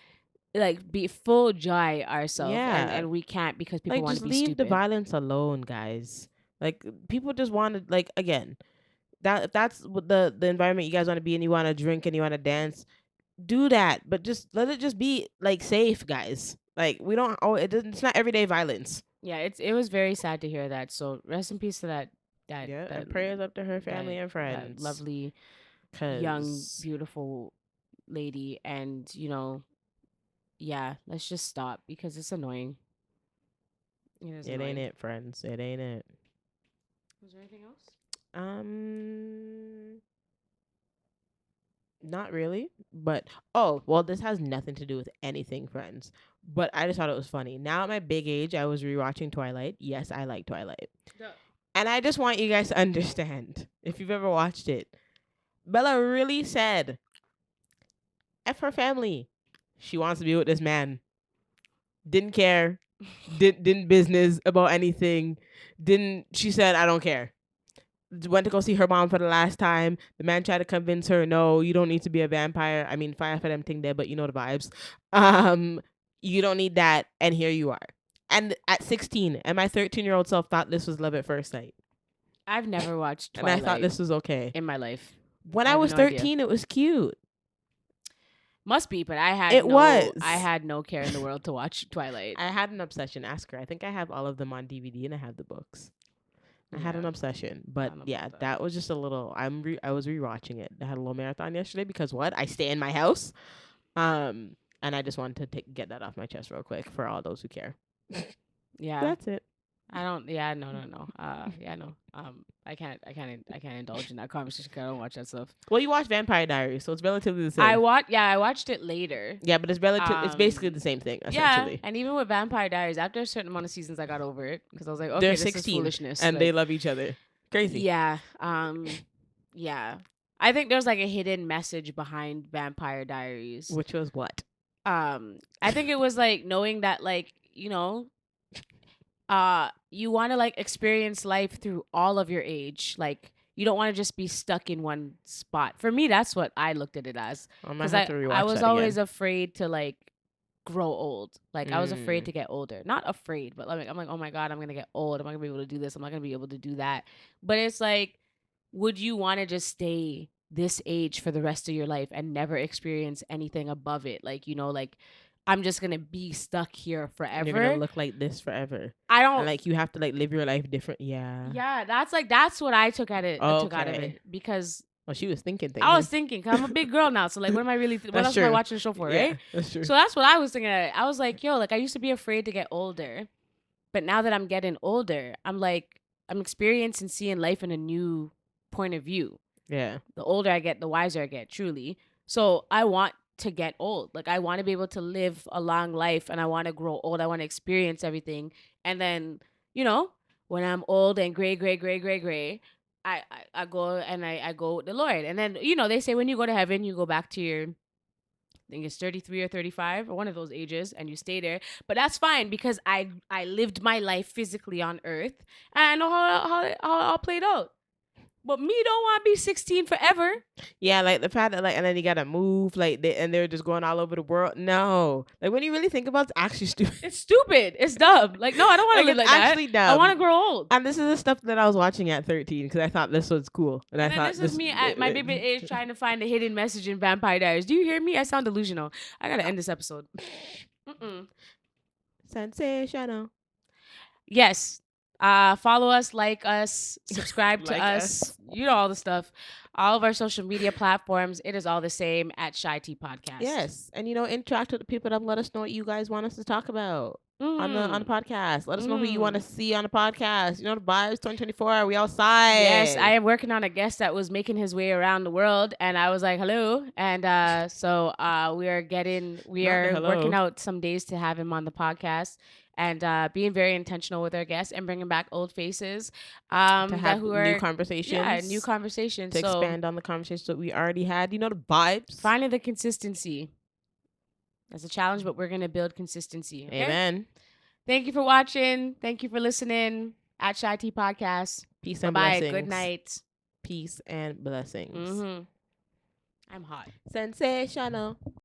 like, be full joy ourselves. Yeah. And we can't, because people like want just to be leave stupid. the violence alone, guys. Like people just want to like again. If that's what the environment you guys want to be in, you want to drink and you want to dance, do that. But just let it just be like safe, guys. Like we don't. Oh, it's not everyday violence. Yeah, it was very sad to hear that. So rest in peace to that. And prayers up to her family and friends. That lovely, young, beautiful lady. And yeah, let's just stop, because it's annoying. It ain't it, friends. It ain't it. Was there anything else? Not really. But oh, well, this has nothing to do with anything, friends. But I just thought it was funny. Now at my big age, I was rewatching Twilight. Yes, I like Twilight. Yeah. And I just want you guys to understand, if you've ever watched it, Bella really said, F her family. She wants to be with this man. Didn't care. Didn't business about anything. She said, I don't care. Went to go see her mom for the last time. The man tried to convince her, no, you don't need to be a vampire. I mean, fire for them thing there, but you know the vibes. You don't need that. And here you are. And at 16, and my 13-year-old self thought this was love at first sight. I've never watched Twilight. And I thought this was okay. In my life. When I was 13, it was cute. Must be, but I had no care in the world to watch Twilight. I had an obsession. Ask her. I think I have all of them on DVD and I have the books. I had an obsession, but yeah, that was just a little. I was rewatching it. I had a little marathon yesterday because what? I stay in my house, and I just wanted to get that off my chest real quick for all those who care. Yeah, that's it. I don't. Yeah, no, no, no. Yeah, no. I can't indulge in that conversation 'cause I don't watch that stuff. Well, you watch Vampire Diaries, so it's relatively the I same. watch. Yeah, I watched it later. Yeah, but it's relative. It's basically the same thing, Yeah, essentially. and even with Vampire Diaries, after a certain amount of seasons, I got over it because I was like, okay, They're this is 16 foolishness. and like, they love each other. Crazy. Yeah. Yeah. I think there's like a hidden message behind Vampire Diaries. Which was what? I think it was like knowing that like, you want to like experience life through all of your age. Like you don't want to just be stuck in one spot. For me, that's what I looked at it as. I might Because have to rewatch I was that always again. afraid to like grow old. Like I was afraid Mm. to get older. Not afraid, but like I'm like, oh my God, I'm gonna get old. I'm not gonna be able to do this. I'm not gonna be able to do that. But it's like, would you want to just stay this age for the rest of your life and never experience anything above it? Like, like I'm just gonna be stuck here And you're forever. gonna look like this forever. I don't And like you have to like live your life different. Yeah. Yeah, that's what I took at it. Took out of Okay. it because Well, she was thinking things. I was thinking, 'cause I'm a big girl now, so like, what am I really? What That's else am I true. watching the show for, Yeah, right? that's true. So that's what I was thinking. I was like, yo, like I used to be afraid to get older, but now that I'm getting older, I'm like, I'm experiencing seeing life in a new point of view. Yeah. The older I get, the wiser I get, truly. So I want to get old. Like I want to be able to live a long life, and I want to grow old. I want to experience everything, and then when I'm old and gray, I go and I go with the Lord. And then they say when you go to heaven, you go back to your, I think it's 33 or 35 or one of those ages, and you stay there. But that's fine because I lived my life physically on earth, and I know how it all played out. But me don't want to be 16 forever. Yeah, like the fact that like, and then you gotta move, like and they're just going all over the world. No, like when you really think about it, it's actually stupid. It's stupid. It's dumb. Like no, I don't want to Like, live it's like actually that. dumb. I want to grow old. And this is the stuff that I was watching at 13 because I thought this was cool, and I And then thought this is me at my baby age trying to find a hidden message in Vampire Diaries. Do you hear me? I sound delusional. I gotta end this episode. sensational. Yes. Follow us, like us, subscribe to Like us. You know all the stuff. All of our social media platforms. It is all the same at CheyTea Podcast. Yes, and interact with the people that let us know what you guys want us to talk about on the podcast. Let us know who you want to see on the podcast. The vibes 2024. We outside. Yes, I am working on a guest that was making his way around the world, and I was like, hello. And so we are working out some days to have him on the podcast. And being very intentional with our guests and bringing back old faces to have new conversations. Yeah, new conversations. To expand on the conversations that we already had. The vibes. Finding the consistency. That's a challenge, but we're going to build consistency. Okay? Amen. Thank you for watching. Thank you for listening at CheyTea Podcast. Peace and Bye. blessings. Good night. Peace and blessings. I'm hot. Sensational.